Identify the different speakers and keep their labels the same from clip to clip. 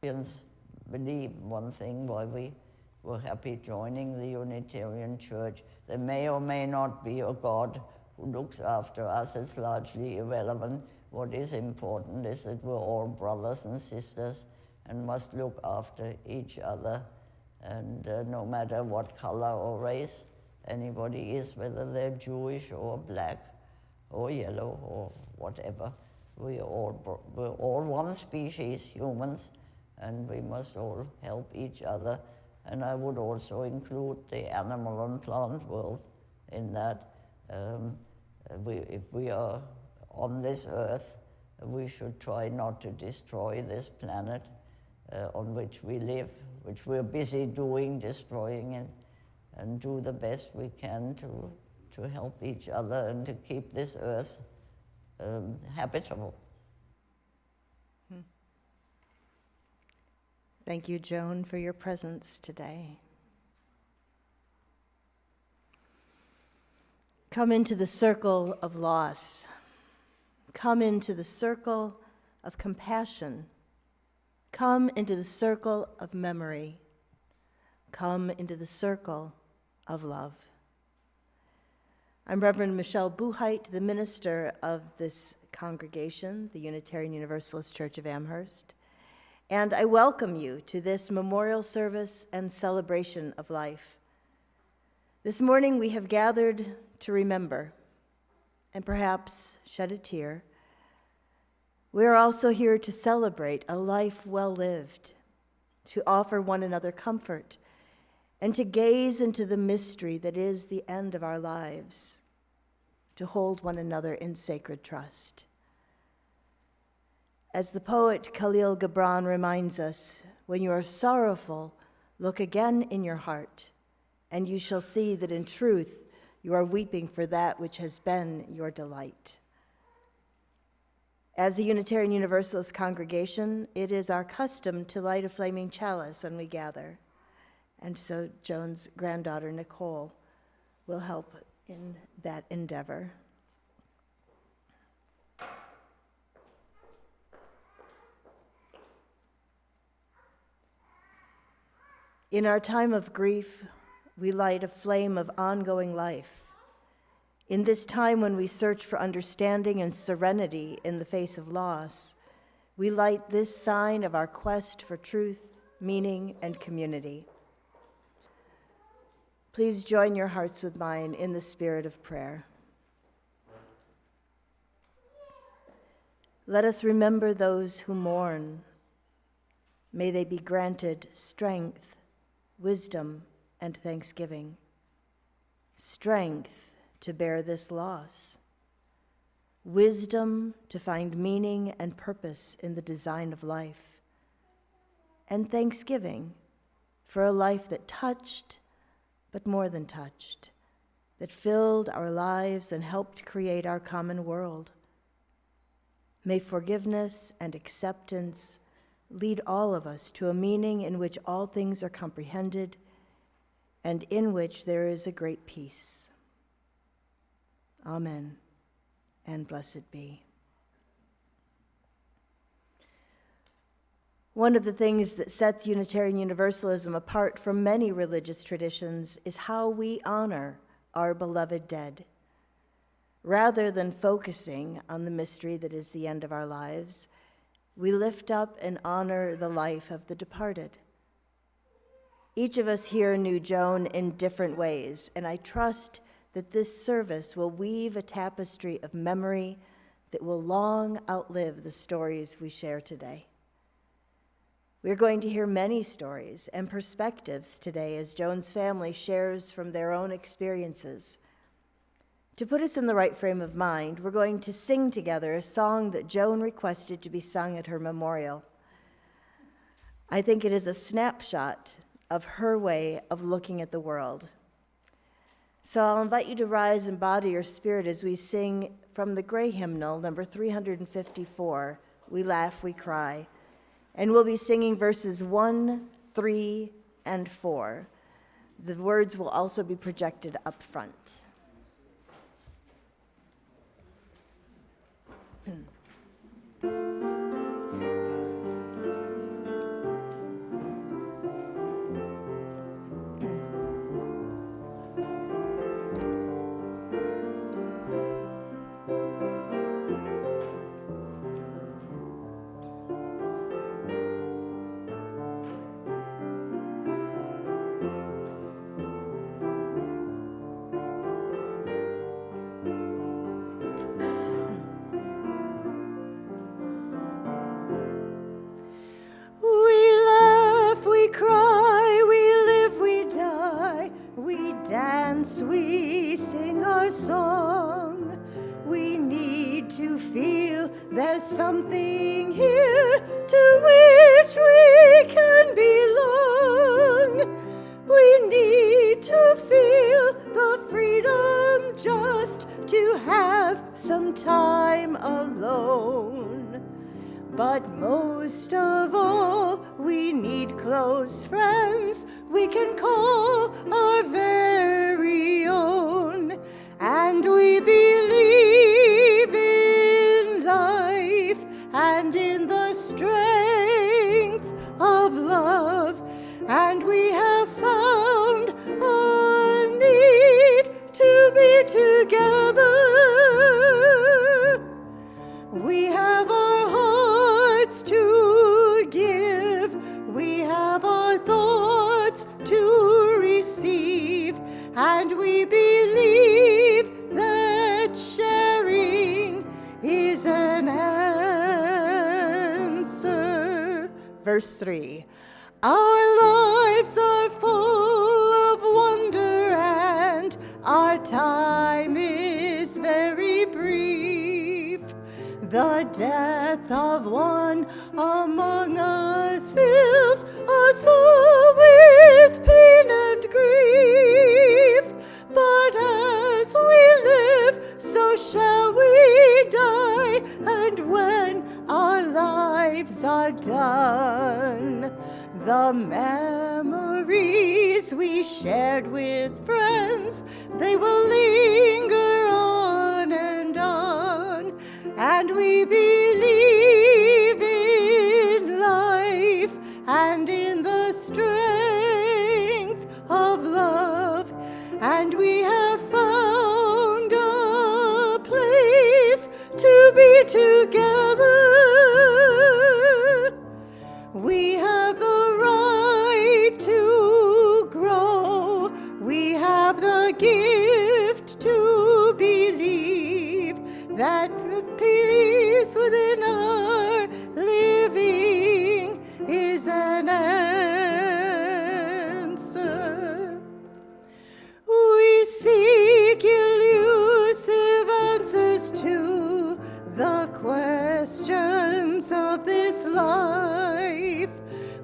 Speaker 1: Unitarians believe one thing why we were happy joining the Unitarian Church. There may or may not be a God who looks after us. It's largely irrelevant. What is important is that we're all brothers and sisters and must look after each other. And no matter what color or race anybody is, whether they're Jewish or black or yellow or whatever, we're all one species, humans, and we must all help each other. And I would also include the animal and plant world in that. If we are on this earth, we should try not to destroy this planet on which we live, which we're busy doing, destroying it, and do the best we can to help each other and to keep this earth habitable.
Speaker 2: Thank you, Joan, for your presence today. Come into the circle of loss. Come into the circle of compassion. Come into the circle of memory. Come into the circle of love. I'm Reverend Michelle Buhite, the minister of this congregation, the Unitarian Universalist Church of Amherst, and I welcome you to this memorial service and celebration of life. This morning we have gathered to remember and perhaps shed a tear. We are also here to celebrate a life well lived, to offer one another comfort, and to gaze into the mystery that is the end of our lives, to hold one another in sacred trust. As the poet Khalil Gibran reminds us, when you are sorrowful, look again in your heart, and you shall see that in truth you are weeping for that which has been your delight. As a Unitarian Universalist congregation, it is our custom to light a flaming chalice when we gather. And so Joan's granddaughter, Nicole, will help in that endeavor. In our time of grief, we light a flame of ongoing life. In this time when we search for understanding and serenity in the face of loss, we light this sign of our quest for truth, meaning, and community. Please join your hearts with mine in the spirit of prayer. Let us remember those who mourn. May they be granted strength, wisdom, and thanksgiving. Strength to bear this loss. Wisdom to find meaning and purpose in the design of life. And thanksgiving for a life that touched, but more than touched, that filled our lives and helped create our common world. May forgiveness and acceptance lead all of us to a meaning in which all things are comprehended and in which there is a great peace. Amen, and blessed be. One of the things that sets Unitarian Universalism apart from many religious traditions is how we honor our beloved dead. Rather than focusing on the mystery that is the end of our lives, we lift up and honor the life of the departed. Each of us here knew Joan in different ways, and I trust that this service will weave a tapestry of memory that will long outlive the stories we share today. We're going to hear many stories and perspectives today as Joan's family shares from their own experiences. To put us in the right frame of mind, we're going to sing together a song that Joan requested to be sung at her memorial. I think it is a snapshot of her way of looking at the world. So I'll invite you to rise and bow to your spirit as we sing from the Gray Hymnal, number 354, We Laugh, We Cry. And we'll be singing verses 1, 3, and 4. The words will also be projected up front. living here to which we can belong. We need to feel the freedom just to have some time alone. But most of all, we need close friends we can call our very own. And we believe in life and in the strength of love. And we have found a need to be together. We have our hearts to give. We have our thoughts to receive. And we believe that sharing is an answer. Verse 3. Our lives are full of wonder and our time is very brief. The death of one among us fills us all with pain and grief. But as we live, so shall we die, and when our lives are done, the memories we shared with friends, they will linger on and on. And we believe in life and in the strength of love. And we have found a place to be together. We have the right to grow. We have the gift to believe that peace within our living is an answer. We seek elusive answers to the questions of this life.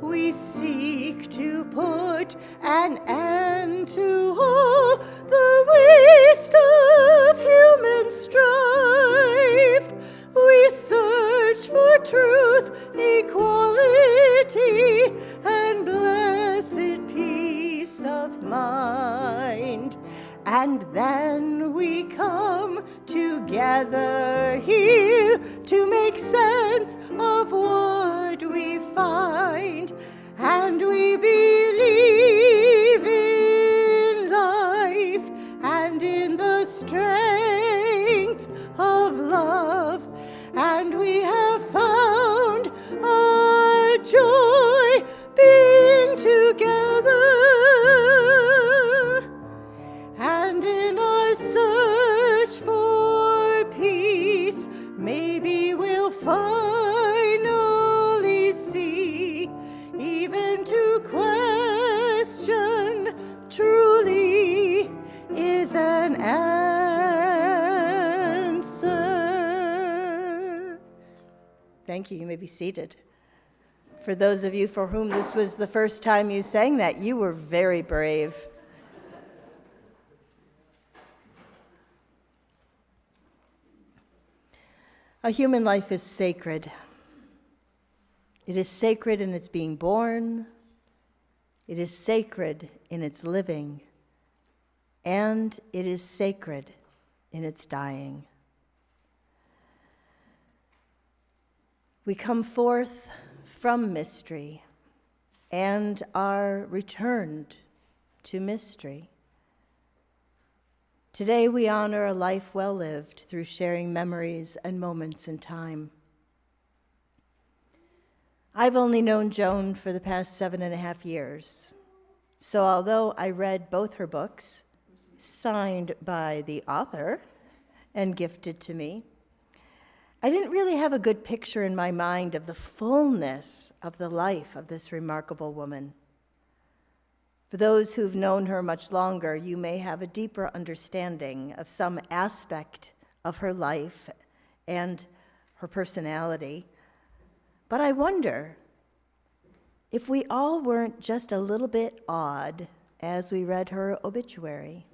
Speaker 2: We seek to put an end to all the waste of human strife. We search for truth, equality, and blessed peace of mind. And then we come together here to make sense of what we find. And we believe in life and in the strength of love. And we have found a joy being together. And in our search for peace, maybe we'll finally see, even to question truly is an answer. Thank you. You may be seated. For those of you for whom this was the first time you sang that, you were very brave. A human life is sacred. It is sacred in its being born. It is sacred in its living. And it is sacred in its dying. We come forth from mystery and are returned to mystery. Today we honor a life well lived through sharing memories and moments in time. I've only known Joan for the past 7.5 years. So although I read both her books, signed by the author and gifted to me, I didn't really have a good picture in my mind of the fullness of the life of this remarkable woman. For those who've known her much longer, you may have a deeper understanding of some aspect of her life and her personality. But I wonder if we all weren't just a little bit awed as we read her obituary.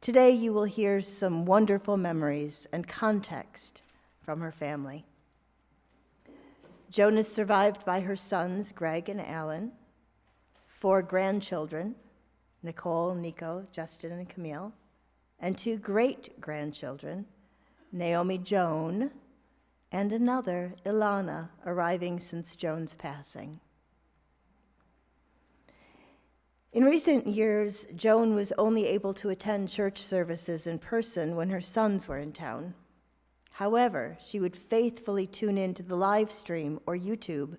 Speaker 2: Today you will hear some wonderful memories and context from her family. Joan is survived by her sons, Greg and Alan, 4 grandchildren, Nicole, Nico, Justin, and Camille, and 2 great-grandchildren, Naomi, Joan, and another, Ilana, arriving since Joan's passing. In recent years, Joan was only able to attend church services in person when her sons were in town. However, she would faithfully tune in to the live stream or YouTube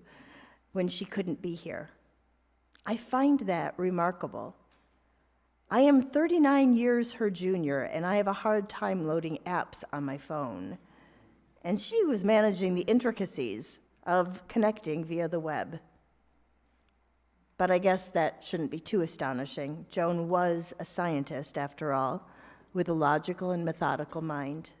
Speaker 2: when she couldn't be here. I find that remarkable. I am 39 years her junior, and I have a hard time loading apps on my phone. And she was managing the intricacies of connecting via the web. But I guess that shouldn't be too astonishing. Joan was a scientist, after all, with a logical and methodical mind.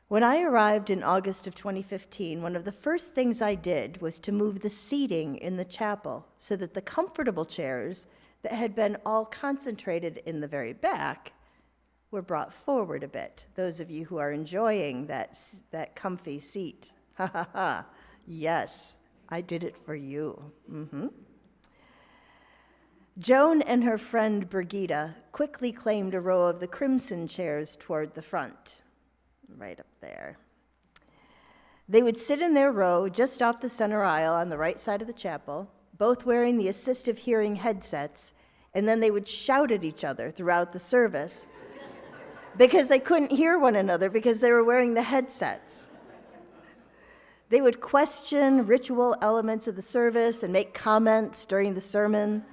Speaker 2: When I arrived in August of 2015, one of the first things I did was to move the seating in the chapel so that the comfortable chairs that had been all concentrated in the very back were brought forward a bit. Those of you who are enjoying that comfy seat, ha ha ha, yes, I did it for you. Joan and her friend Brigitte quickly claimed a row of the crimson chairs toward the front, right up there. They would sit in their row just off the center aisle on the right side of the chapel, both wearing the assistive hearing headsets, and then they would shout at each other throughout the service because they couldn't hear one another because they were wearing the headsets. They would question ritual elements of the service and make comments during the sermon.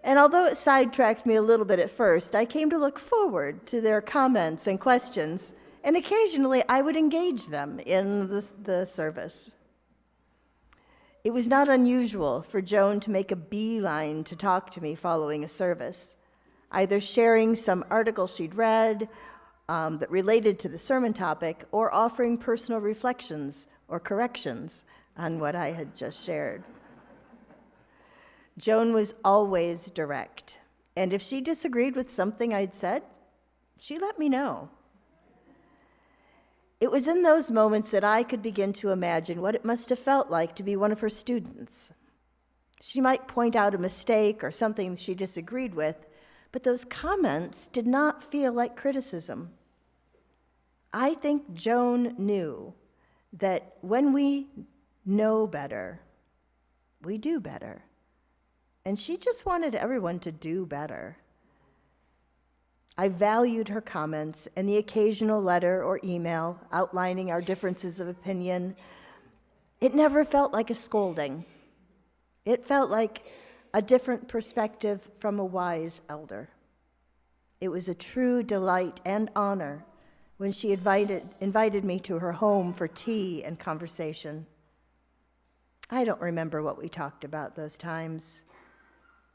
Speaker 2: And although it sidetracked me a little bit at first, I came to look forward to their comments and questions, and occasionally I would engage them in the service. It was not unusual for Joan to make a beeline to talk to me following a service, either sharing some article she'd read that related to the sermon topic, or offering personal reflections or corrections on what I had just shared. Joan was always direct, and if she disagreed with something I'd said, she let me know. It was in those moments that I could begin to imagine what it must have felt like to be one of her students. She might point out a mistake or something she disagreed with, but those comments did not feel like criticism. I think Joan knew that when we know better, we do better. And she just wanted everyone to do better. I valued her comments and the occasional letter or email outlining our differences of opinion. It never felt like a scolding. It felt like a different perspective from a wise elder. It was a true delight and honor when she invited me to her home for tea and conversation. I don't remember what we talked about those times,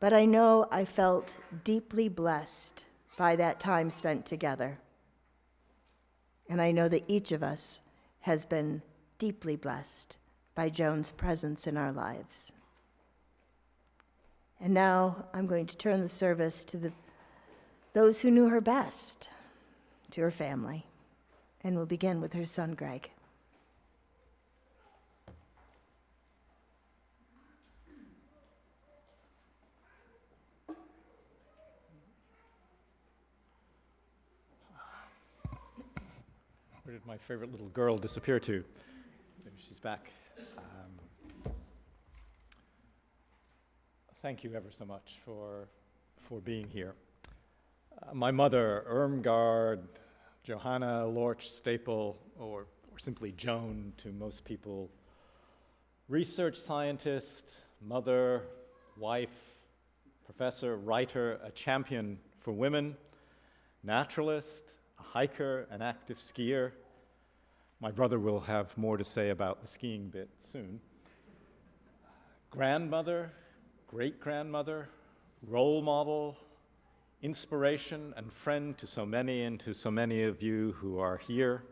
Speaker 2: but I know I felt deeply blessed by that time spent together. And I know that each of us has been deeply blessed by Joan's presence in our lives. And now I'm going to turn the service to those who knew her best, to her family. And we'll begin with her son, Greg.
Speaker 3: Where did my favorite little girl disappear to? Maybe she's back. Thank you ever so much for being here. My mother, Irmgard Johanna Lorch Staple, or simply Joan to most people, research scientist, mother, wife, professor, writer, a champion for women, naturalist, a hiker, an active skier. My brother will have more to say about the skiing bit soon. Grandmother, great-grandmother, role model, inspiration and friend to so many and to so many of you who are here.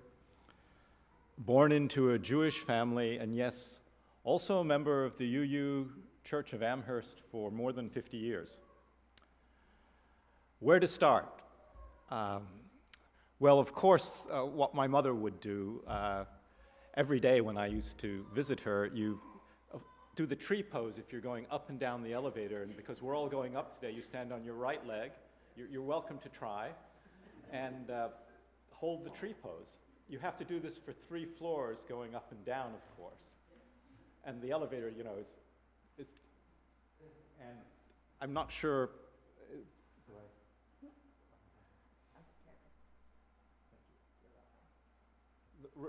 Speaker 3: born into a Jewish family, and yes, also a member of the UU Church of Amherst for more than 50 years. Where to start? Well, of course, what my mother would do every day when I used to visit her, you do the tree pose if you're going up and down the elevator, and because we're all going up today, you stand on your right leg. You're welcome to try, and hold the tree pose. You have to do this for 3 floors going up and down, of course. And the elevator, you know, is and I'm not sure.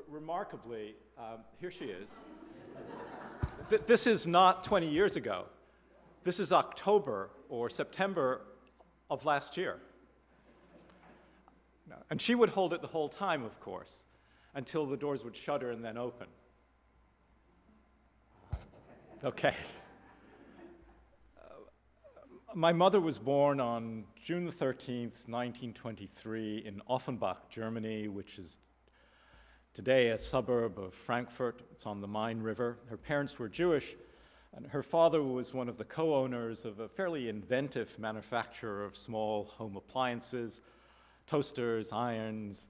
Speaker 3: Remarkably, here she is. This is not 20 years ago. This is October or September of last year. No. And she would hold it the whole time, of course, until the doors would shutter and then open. Okay. My mother was born on June 13th, 1923 in Offenbach, Germany, which is today a suburb of Frankfurt. It's on the Main River. Her parents were Jewish, and her father was one of the co-owners of a fairly inventive manufacturer of small home appliances, toasters, irons,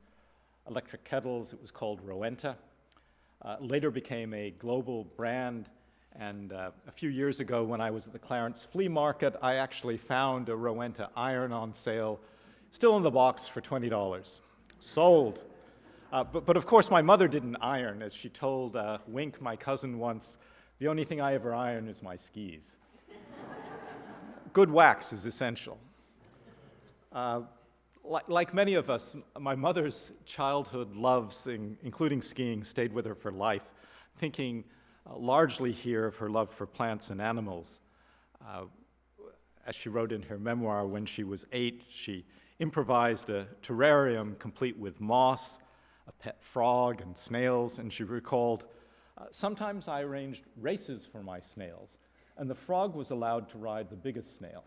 Speaker 3: electric kettles. It was called Rowenta. Later became a global brand, and a few years ago when I was at the Clarence Flea Market, I actually found a Rowenta iron on sale, still in the box for $20. Sold. But of course my mother didn't iron. As she told Wink, my cousin, once, the only thing I ever iron is my skis. Good wax is essential. Like many of us, my mother's childhood loves, including skiing, stayed with her for life, thinking largely here of her love for plants and animals. As she wrote in her memoir, when she was 8, she improvised a terrarium complete with moss, a pet frog, and snails, and she recalled, sometimes I arranged races for my snails, and the frog was allowed to ride the biggest snail.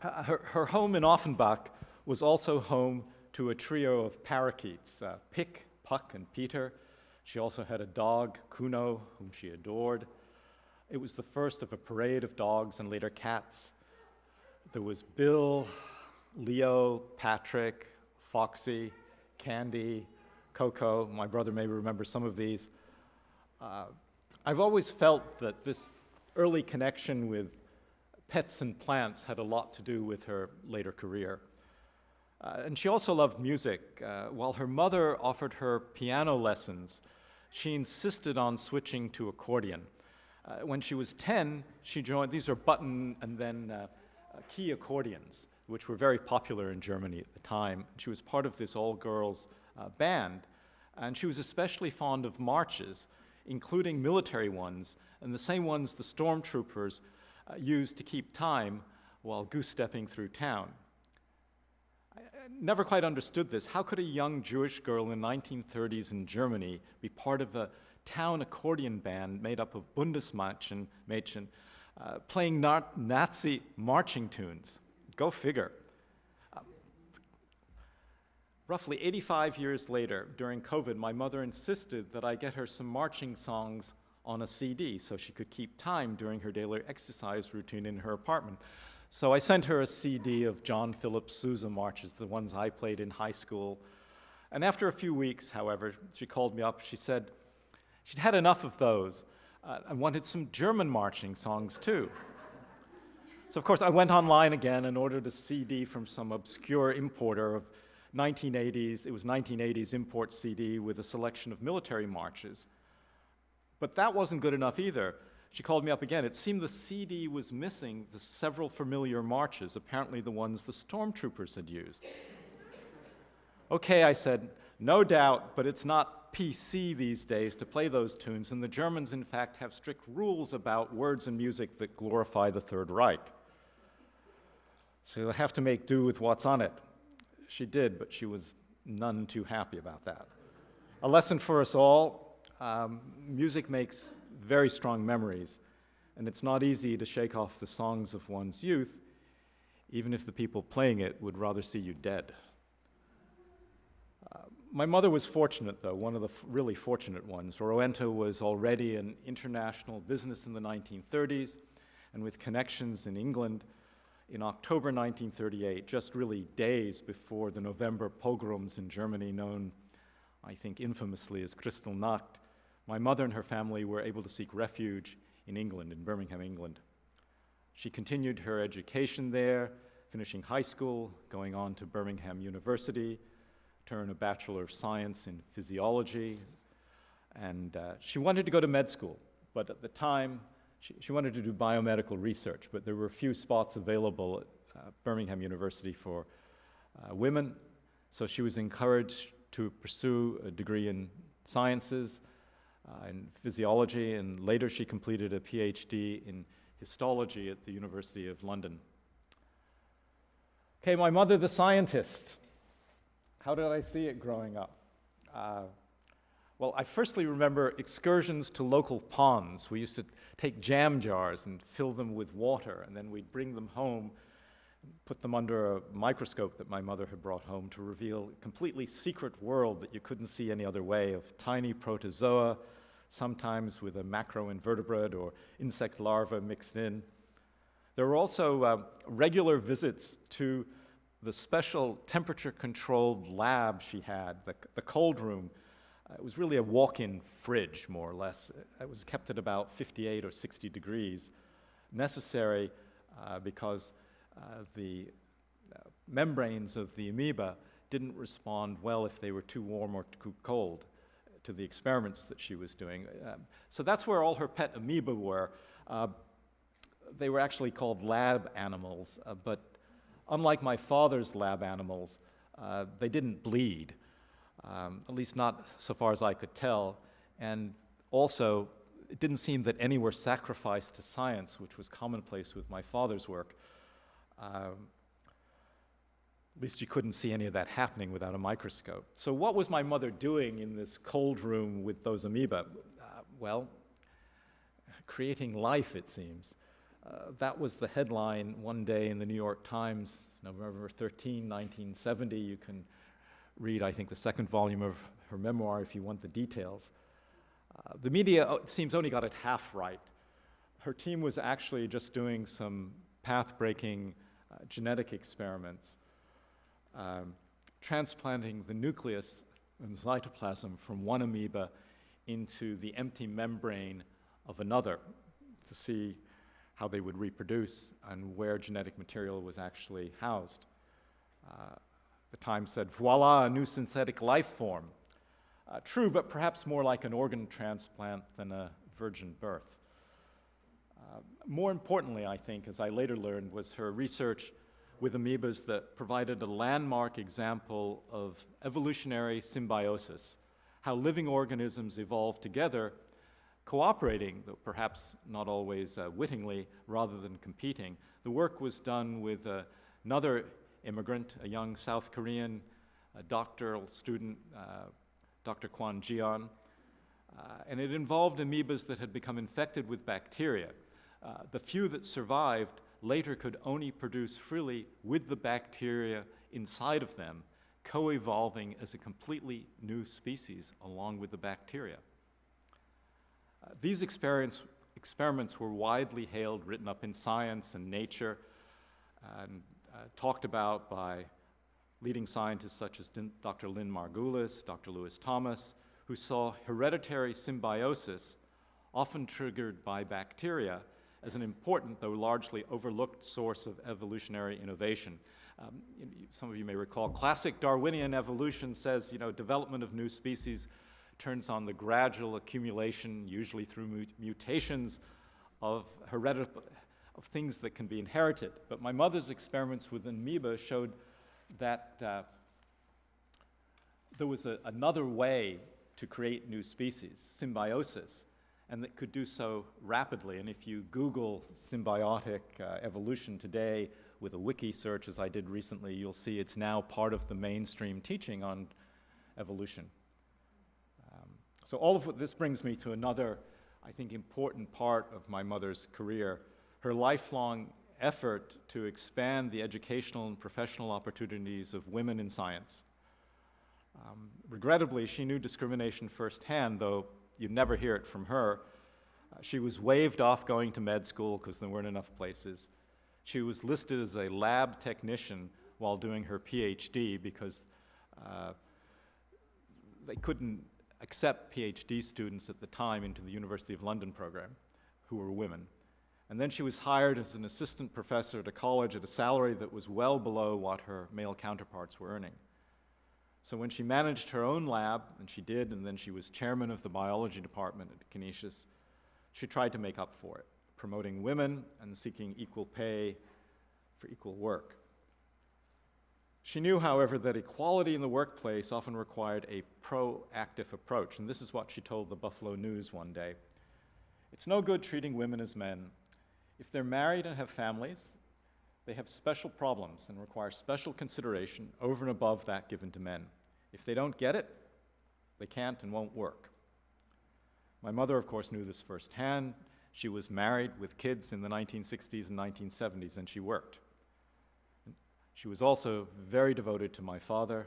Speaker 3: Her home in Offenbach was also home to a trio of parakeets, Pick, Puck, and Peter. She also had a dog, Kuno, whom she adored. It was the first of a parade of dogs and later cats. There was Bill, Leo, Patrick, Foxy, Candy, Coco. My brother may remember some of these. I've always felt that this early connection with pets and plants had a lot to do with her later career. And she also loved music. While her mother offered her piano lessons, she insisted on switching to accordion. When she was 10, she joined, these are button and then key accordions, which were very popular in Germany at the time. She was part of this all-girls band, and she was especially fond of marches, including military ones, and the same ones the stormtroopers used to keep time while goose-stepping through town. I never quite understood this. How could a young Jewish girl in the 1930s in Germany be part of a town accordion band made up of Bundesmädchen, playing Nazi marching tunes? Go figure. Roughly 85 years later, during COVID, my mother insisted that I get her some marching songs on a CD so she could keep time during her daily exercise routine in her apartment. So I sent her a CD of John Philip Sousa marches, the ones I played in high school. And after a few weeks, however, she called me up. She said she'd had enough of those and wanted some German marching songs too. So of course I went online again and ordered a CD from some obscure importer of 1980s. It was 1980s import CD with a selection of military marches. But that wasn't good enough either. She called me up again. It seemed the CD was missing the several familiar marches, apparently the ones the stormtroopers had used. Okay, I said, no doubt, but it's not PC these days to play those tunes, and the Germans, in fact, have strict rules about words and music that glorify the Third Reich. So you'll have to make do with what's on it. She did, but she was none too happy about that. A lesson for us all, music makes very strong memories, and it's not easy to shake off the songs of one's youth, even if the people playing it would rather see you dead. My mother was fortunate, though, one of the really fortunate ones. Rowenta was already an international business in the 1930s, and with connections in England, in October 1938, just really days before the November pogroms in Germany, known, I think, infamously as Kristallnacht, my mother and her family were able to seek refuge in England, in Birmingham, England. She continued her education there, finishing high school, going on to Birmingham University, to earn a Bachelor of Science in Physiology, and she wanted to go to med school, but at the time, she wanted to do biomedical research, but there were few spots available at Birmingham University for women, so she was encouraged to pursue a degree in sciences, in physiology, and later she completed a PhD in histology at the University of London. Okay, my mother, the scientist. How did I see it growing up? Well, I firstly remember excursions to local ponds. We used to take jam jars and fill them with water, and then we'd bring them home and put them under a microscope that my mother had brought home to reveal a completely secret world that you couldn't see any other way, of tiny protozoa, sometimes with a macroinvertebrate or insect larva mixed in. There were also regular visits to the special temperature-controlled lab she had, the cold room. It was really a walk-in fridge, more or less. It was kept at about 58 or 60 degrees, necessary because the membranes of the amoeba didn't respond well if they were too warm or too cold to the experiments that she was doing. So that's where all her pet amoeba were. They were actually called lab animals, but unlike my father's lab animals, they didn't bleed. At least not so far as I could tell, and also it didn't seem that any were sacrificed to science, which was commonplace with my father's work. At least you couldn't see any of that happening without a microscope. So what was my mother doing in this cold room with those amoeba? Well, creating life, it seems. That was the headline one day in the New York Times, November 13, 1970. You can read, I think, the second volume of her memoir if you want the details. The media, it seems, only got it half right. Her team was actually just doing some path-breaking genetic experiments, transplanting the nucleus and cytoplasm from one amoeba into the empty membrane of another to see how they would reproduce and where genetic material was actually housed. The Times said, voila, a new synthetic life form. True, but perhaps more like an organ transplant than a virgin birth. More importantly, I think, as I later learned, was her research with amoebas that provided a landmark example of evolutionary symbiosis, how living organisms evolve together, cooperating, though perhaps not always wittingly, rather than competing. The work was done with another immigrant, a young South Korean doctoral student, Dr. Kwon Jian, and it involved amoebas that had become infected with bacteria. The few that survived later could only produce freely with the bacteria inside of them, co-evolving as a completely new species along with the bacteria. These experiments were widely hailed, written up in Science and Nature, and talked about by leading scientists such as Dr. Lynn Margulis, Dr. Lewis Thomas, who saw hereditary symbiosis, often triggered by bacteria, as an important, though largely overlooked, source of evolutionary innovation. Some of you may recall, classic Darwinian evolution says, development of new species turns on the gradual accumulation, usually through mutations, of things that can be inherited. But my mother's experiments with amoeba showed that there was another way to create new species, symbiosis, and that could do so rapidly. And if you Google symbiotic evolution today with a wiki search, as I did recently, you'll see it's now part of the mainstream teaching on evolution. So all of this brings me to another, I think, important part of my mother's career, her lifelong effort to expand the educational and professional opportunities of women in science. Regrettably, she knew discrimination firsthand, though you'd never hear it from her. She was waved off going to med school because there weren't enough places. She was listed as a lab technician while doing her PhD because they couldn't accept PhD students at the time into the University of London program who were women. And then she was hired as an assistant professor at a college at a salary that was well below what her male counterparts were earning. So when she managed her own lab, and she did, and then she was chairman of the biology department at Canisius, she tried to make up for it, promoting women and seeking equal pay for equal work. She knew, however, that equality in the workplace often required a proactive approach, and this is what she told the Buffalo News one day. It's no good treating women as men. If they're married and have families, they have special problems and require special consideration over and above that given to men. If they don't get it, they can't and won't work. My mother, of course, knew this firsthand. She was married with kids in the 1960s and 1970s, and she worked. She was also very devoted to my father,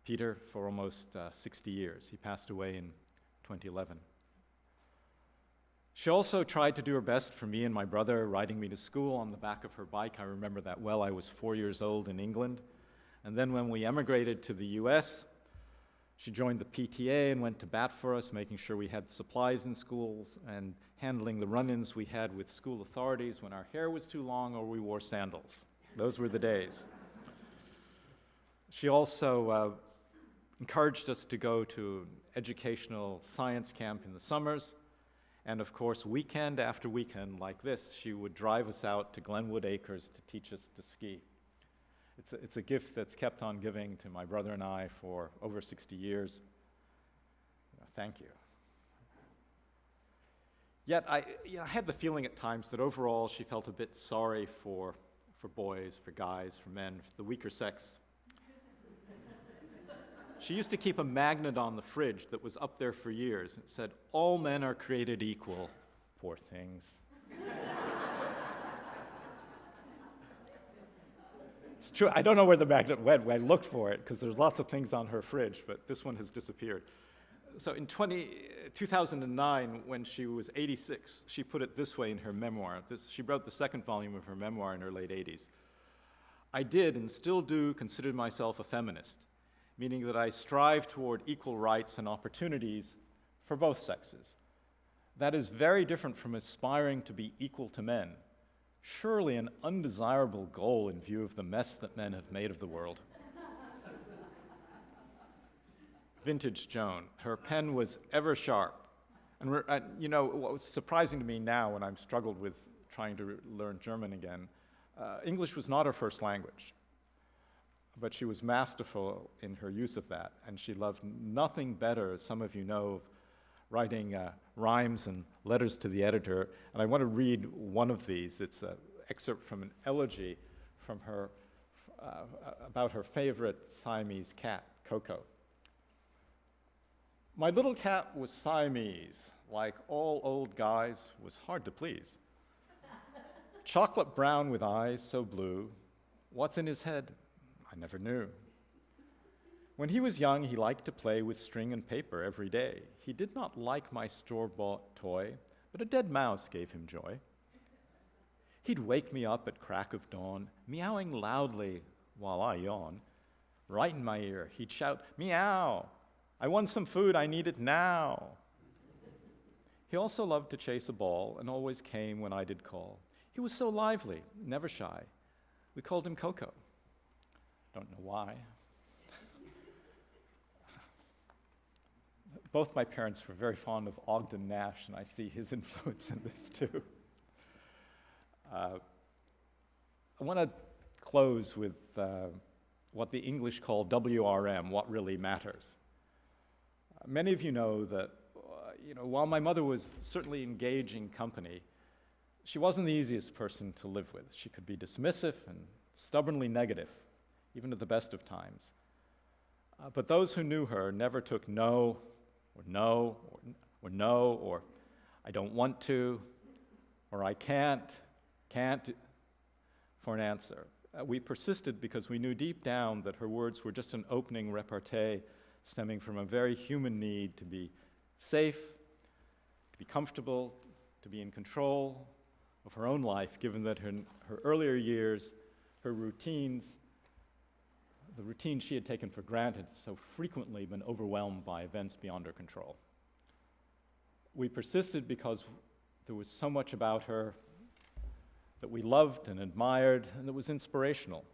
Speaker 3: Peter, for almost 60 years. He passed away in 2011. She also tried to do her best for me and my brother, riding me to school on the back of her bike. I remember that well. I was 4 years old in England. And then when we emigrated to the US, she joined the PTA and went to bat for us, making sure we had supplies in schools and handling the run-ins we had with school authorities when our hair was too long or we wore sandals. Those were the days. She also encouraged us to go to an educational science camp in the summers. And of course, weekend after weekend like this, she would drive us out to Glenwood Acres to teach us to ski. It's a gift that's kept on giving to my brother and I for over 60 years. Thank you. Yet I had the feeling at times that overall she felt a bit sorry for boys, for guys, for men, for the weaker sex. She used to keep a magnet on the fridge that was up there for years. It said, "All men are created equal." Poor things. It's true, I don't know where the magnet went. I looked for it because there's lots of things on her fridge, but this one has disappeared. So in 2009, when she was 86, she put it this way in her memoir. She wrote the second volume of her memoir in her late 80s. "I did and still do consider myself a feminist, meaning that I strive toward equal rights and opportunities for both sexes. That is very different from aspiring to be equal to men, surely an undesirable goal in view of the mess that men have made of the world." Vintage Joan. Her pen was ever sharp. And what was surprising to me now when I've struggled with trying to learn German again, English was not her first language. But she was masterful in her use of that, and she loved nothing better, as some of you know, of writing rhymes and letters to the editor. And I want to read one of these. It's an excerpt from an elegy from her about her favorite Siamese cat, Coco. "My little cat was Siamese, like all old guys, was hard to please. Chocolate brown with eyes so blue, what's in his head? I never knew. When he was young, he liked to play with string and paper every day. He did not like my store-bought toy, but a dead mouse gave him joy. He'd wake me up at crack of dawn, meowing loudly while I yawn. Right in my ear, he'd shout, 'Meow! I want some food, I need it now.' He also loved to chase a ball and always came when I did call. He was so lively, never shy. We called him Coco. Don't know why. Both my parents were very fond of Ogden Nash, and I see his influence in this too. I want to close with what the English call WRM, what really matters. Many of you know that while my mother was certainly engaging company, she wasn't the easiest person to live with. She could be dismissive and stubbornly negative, even at the best of times. But those who knew her never took no, or no, or no, or I don't want to, or I can't for an answer. We persisted because we knew deep down that her words were just an opening repartee stemming from a very human need to be safe, to be comfortable, to be in control of her own life, given that her earlier years, her routines, the routine she had taken for granted, had so frequently been overwhelmed by events beyond her control. We persisted because there was so much about her that we loved and admired and that was inspirational.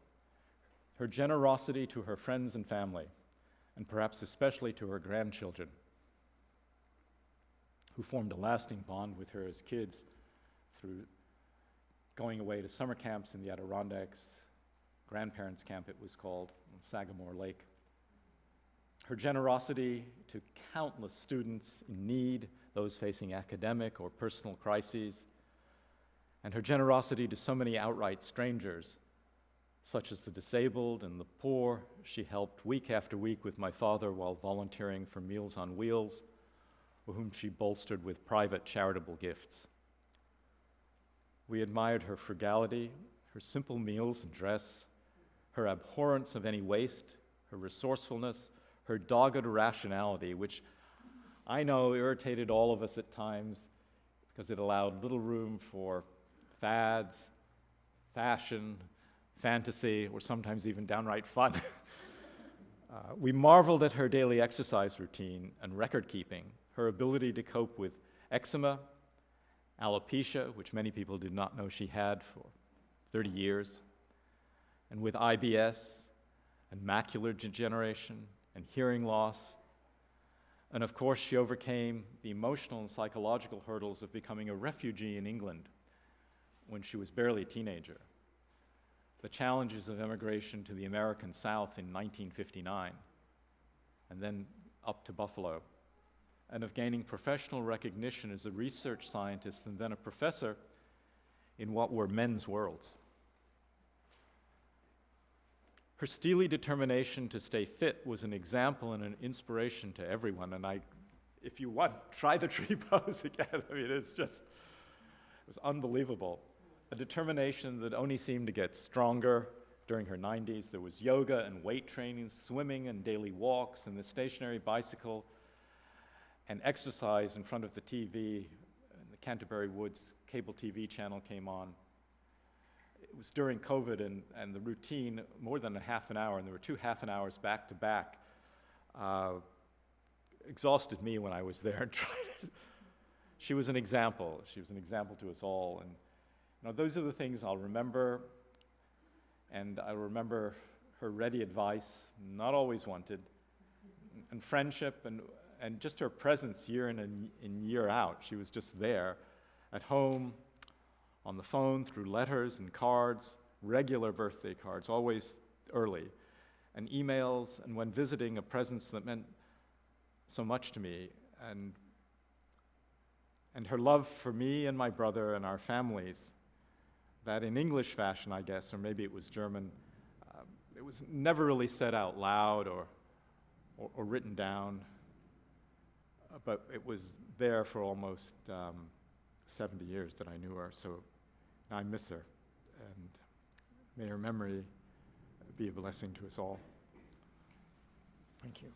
Speaker 3: Her generosity to her friends and family, and perhaps especially to her grandchildren, who formed a lasting bond with her as kids through going away to summer camps in the Adirondacks, grandparents' camp it was called, on Sagamore Lake. Her generosity to countless students in need, those facing academic or personal crises, and her generosity to so many outright strangers, such as the disabled and the poor. She helped week after week with my father while volunteering for Meals on Wheels, whom she bolstered with private charitable gifts. We admired her frugality, her simple meals and dress, her abhorrence of any waste, her resourcefulness, her dogged rationality, which I know irritated all of us at times because it allowed little room for fads, fashion, fantasy, or sometimes even downright fun. We marveled at her daily exercise routine and record keeping, her ability to cope with eczema, alopecia, which many people did not know she had for 30 years, and with IBS and macular degeneration and hearing loss. And of course, she overcame the emotional and psychological hurdles of becoming a refugee in England when she was barely a teenager, the challenges of immigration to the American South in 1959, and then up to Buffalo, and of gaining professional recognition as a research scientist and then a professor in what were men's worlds. Her steely determination to stay fit was an example and an inspiration to everyone, and if you want, try the tree pose again. I mean, it was unbelievable. A determination that only seemed to get stronger during her 90s. There was yoga and weight training, swimming and daily walks, and the stationary bicycle, and exercise in front of the TV. And the Canterbury Woods cable TV channel came on. It was during COVID, and the routine, more than a half an hour, and there were 2 half an hours back to back, exhausted me when I was there and tried it. She was an example. She was an example to us all. And you know, those are the things I'll remember, and I remember her ready advice, not always wanted, and friendship, and just her presence year in and year out. She was just there, at home, on the phone, through letters and cards, regular birthday cards, always early, and emails, and when visiting, a presence that meant so much to me. And her love for me and my brother and our families, that in English fashion, I guess, or maybe it was German, it was never really said out loud or written down, but it was there for almost 70 years that I knew her, so I miss her, and may her memory be a blessing to us all. Thank you.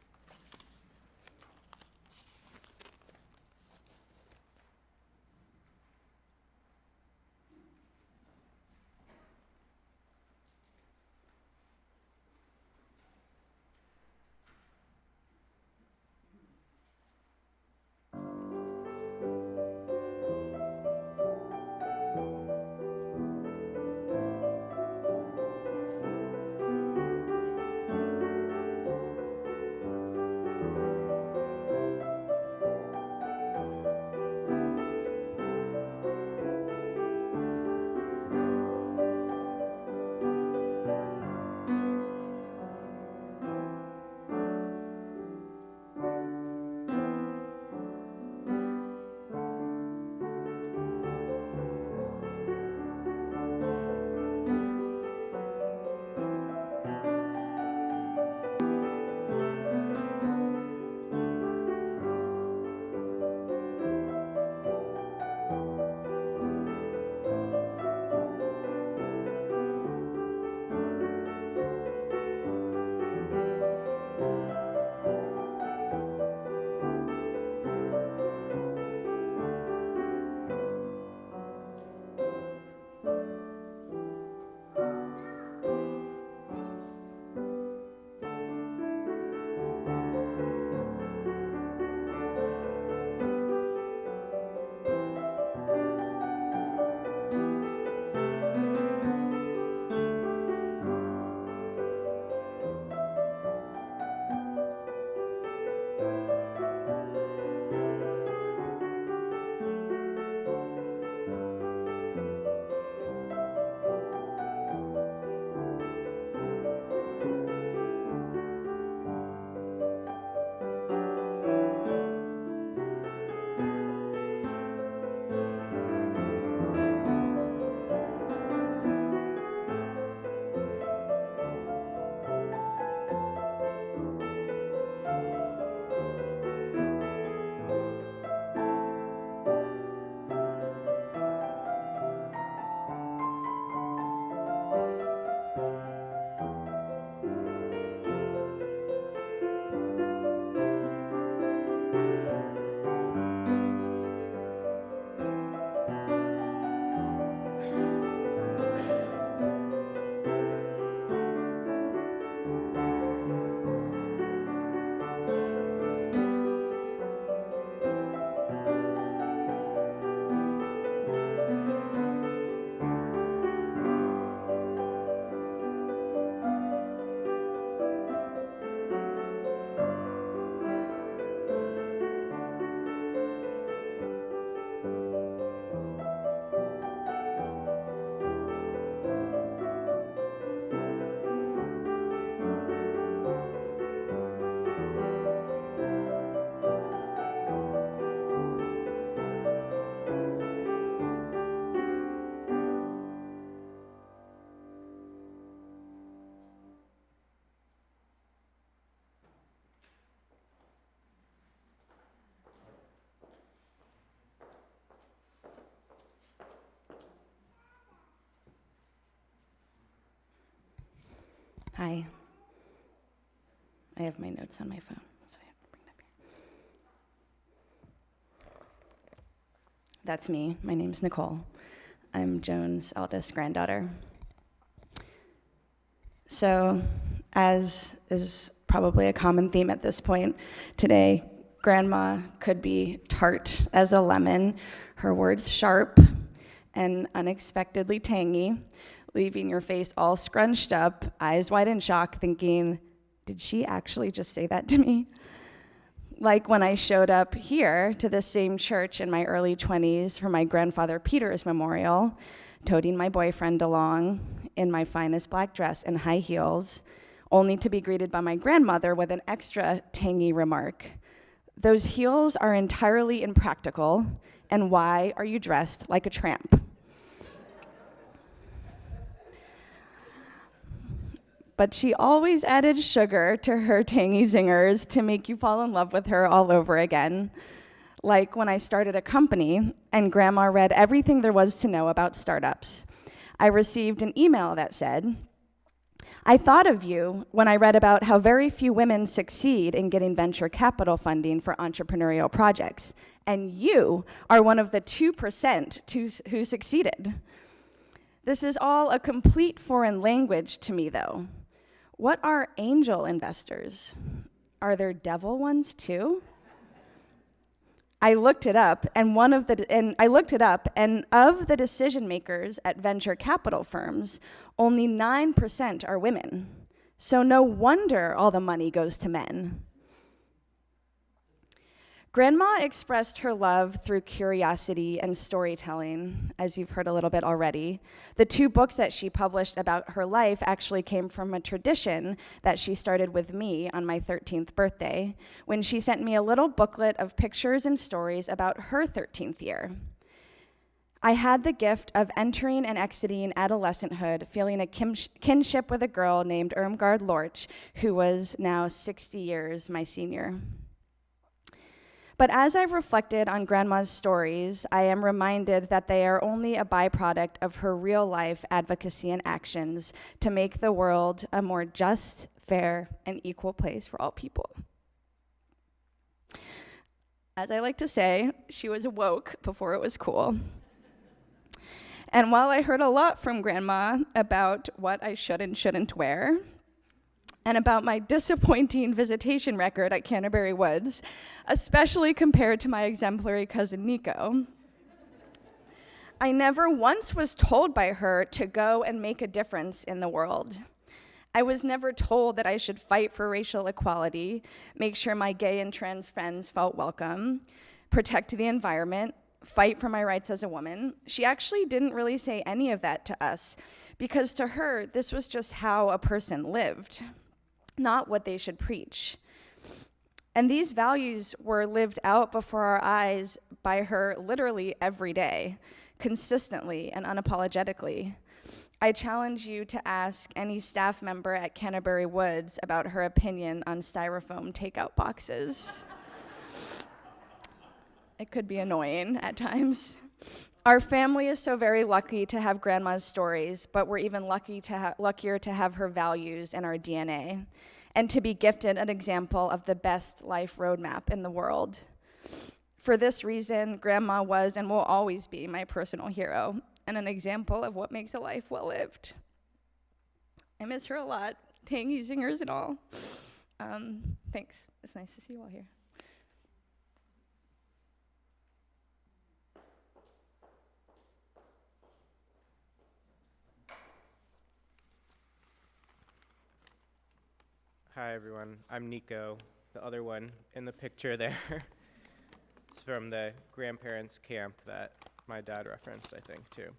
Speaker 4: Hi. I have my notes on my phone, so I have to bring it up here. That's me. My name's Nicole. I'm Joan's eldest granddaughter. So, as is probably a common theme at this point today, Grandma could be tart as a lemon, her words sharp and unexpectedly tangy, leaving your face all scrunched up, eyes wide in shock, thinking, did she actually just say that to me? Like when I showed up here to the same church in my early 20s for my grandfather Peter's memorial, toting my boyfriend along in my finest black dress and high heels, only to be greeted by my grandmother with an extra tangy remark. Those heels are entirely impractical, and why are you dressed like a tramp? But she always added sugar to her tangy zingers to make you fall in love with her all over again. Like when I started a company and Grandma read everything there was to know about startups. I received an email that said, I thought of you when I read about how very few women succeed in getting venture capital funding for entrepreneurial projects, and you are one of the 2% who succeeded. This is all a complete foreign language to me, though. What are angel investors? Are there devil ones too? I looked it up, and of the decision makers at venture capital firms, only 9% are women. So no wonder all the money goes to men. Grandma expressed her love through curiosity and storytelling, as you've heard a little bit already. The 2 books that she published about her life actually came from a tradition that she started with me on my 13th birthday, when she sent me a little booklet of pictures and stories about her 13th year. I had the gift of entering and exiting adolescenthood, feeling a kinship with a girl named Irmgard Lorch, who was now 60 years my senior. But as I've reflected on Grandma's stories, I am reminded that they are only a byproduct of her real-life advocacy and actions to make the world a more just, fair, and equal place for all people. As I like to say, she was woke before it was cool. And while I heard a lot from Grandma about what I should and shouldn't wear, and about my disappointing visitation record at Canterbury Woods, especially compared to my exemplary cousin Nico, I never once was told by her to go and make a difference in the world. I was never told that I should fight for racial equality, make sure my gay and trans friends felt welcome, protect the environment, fight for my rights as a woman. She actually didn't really say any of that to us, because to her, this was just how a person lived, not what they should preach. And these values were lived out before our eyes by her literally every day, consistently and unapologetically. I challenge you to ask any staff member at Canterbury Woods about her opinion on styrofoam takeout boxes. It could be annoying at times. Our family is so very lucky to have Grandma's stories, but we're even luckier to have her values in our DNA, and to be gifted an example of the best life roadmap in the world. For this reason, Grandma was and will always be my personal hero, and an example of what makes a life well lived. I miss her a lot, tangy zingers and all. Thanks. It's nice to see you all here.
Speaker 5: Hi, everyone. I'm Nico, the other one in the picture there. It's from the grandparents' camp that my dad referenced, I think, too.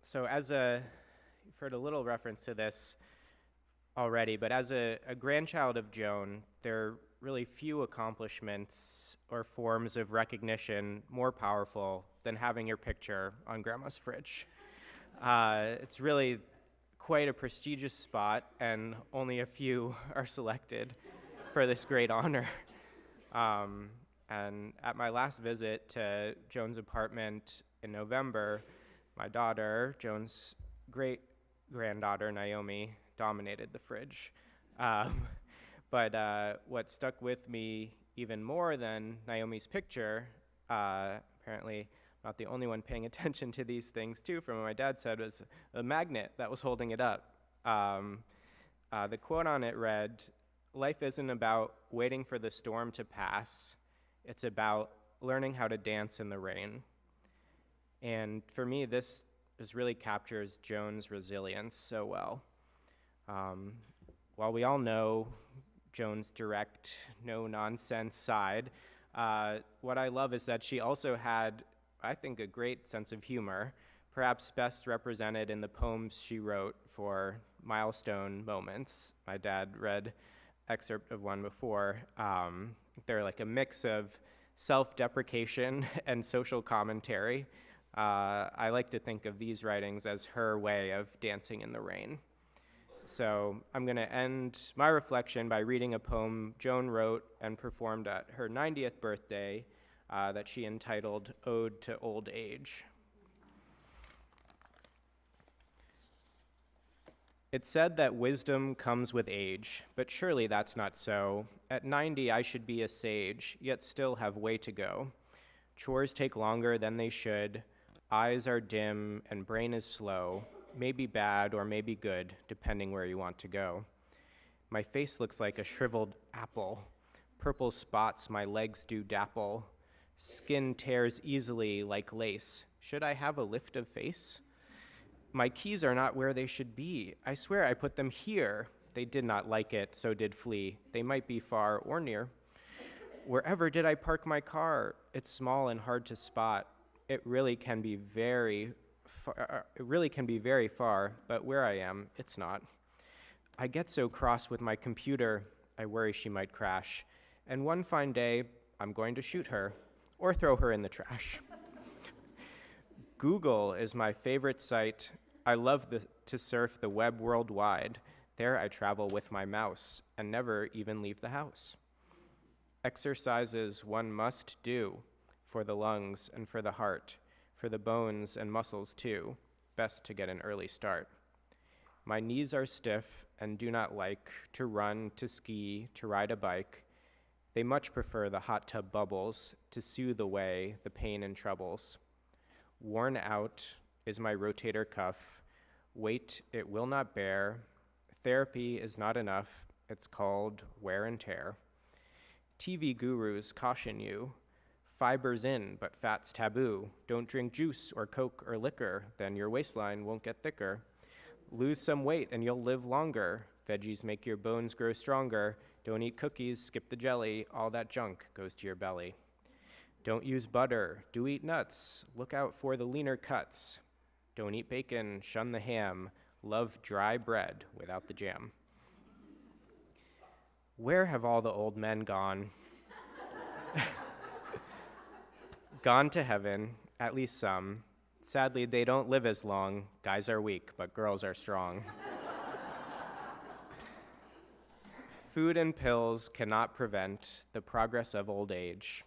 Speaker 5: So you've heard a little reference to this already, but as a grandchild of Joan, there are really few accomplishments or forms of recognition more powerful than having your picture on Grandma's fridge. It's really quite a prestigious spot, and only a few are selected for this great honor. And at my last visit to Joan's apartment in November, my daughter, Joan's great-granddaughter, Naomi, dominated the fridge. But what stuck with me even more than Naomi's picture, apparently I'm not the only one paying attention to these things too, from what my dad said, was a magnet that was holding it up. The quote on it read, "Life isn't about waiting for the storm to pass. It's about learning how to dance in the rain." And for me, this really captures Joan's resilience so well. While we all know Joan's direct, no-nonsense side, what I love is that she also had, I think, a great sense of humor, perhaps best represented in the poems she wrote for milestone moments. My dad read excerpt of one before. They're like a mix of self-deprecation and social commentary. I like to think of these writings as her way of dancing in the rain. So I'm going to end my reflection by reading a poem Joan wrote and performed at her 90th birthday that she entitled Ode to Old Age. It's said that wisdom comes with age, but surely that's not so. At 90, I should be a sage, yet still have way to go. Chores take longer than they should. Eyes are dim and brain is slow. Maybe bad or maybe good, depending where you want to go. My face looks like a shriveled apple. Purple spots my legs do dapple. Skin tears easily like lace. Should I have a lift of face? My keys are not where they should be. I swear I put them here. They did not like it, so did flee. They might be far or near. Wherever did I park my car? It's small and hard to spot. It really can be very far, but where I am, it's not. I get so cross with my computer, I worry she might crash. And one fine day, I'm going to shoot her or throw her in the trash. Google is my favorite site. I love to surf the web worldwide. There I travel with my mouse and never even leave the house. Exercises one must do for the lungs and for the heart, for the bones and muscles too. Best to get an early start. My knees are stiff and do not like to run, to ski, to ride a bike. They much prefer the hot tub bubbles to soothe away the pain and troubles. Worn out is my rotator cuff. Weight it will not bear. Therapy is not enough. It's called wear and tear. TV gurus caution you. Fiber's in, but fat's taboo. Don't drink juice or Coke or liquor, then your waistline won't get thicker. Lose some weight and you'll live longer. Veggies make your bones grow stronger. Don't eat cookies, skip the jelly. All that junk goes to your belly. Don't use butter, do eat nuts. Look out for the leaner cuts. Don't eat bacon, shun the ham. Love dry bread without the jam. Where have all the old men gone? Gone to heaven, at least some. Sadly, they don't live as long. Guys are weak, but girls are strong. Food and pills cannot prevent the progress of old age.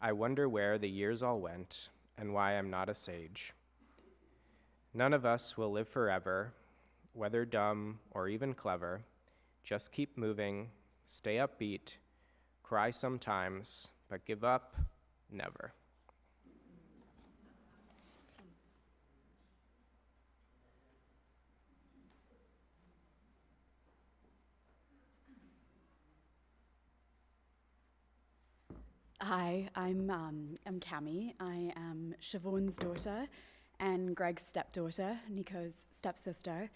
Speaker 5: I wonder where the years all went and why I'm not a sage. None of us will live forever, whether dumb or even clever. Just keep moving, stay upbeat, cry sometimes, but give up never.
Speaker 6: Hi, I'm Cami. I am Siobhan's daughter and Greg's stepdaughter, Nico's stepsister.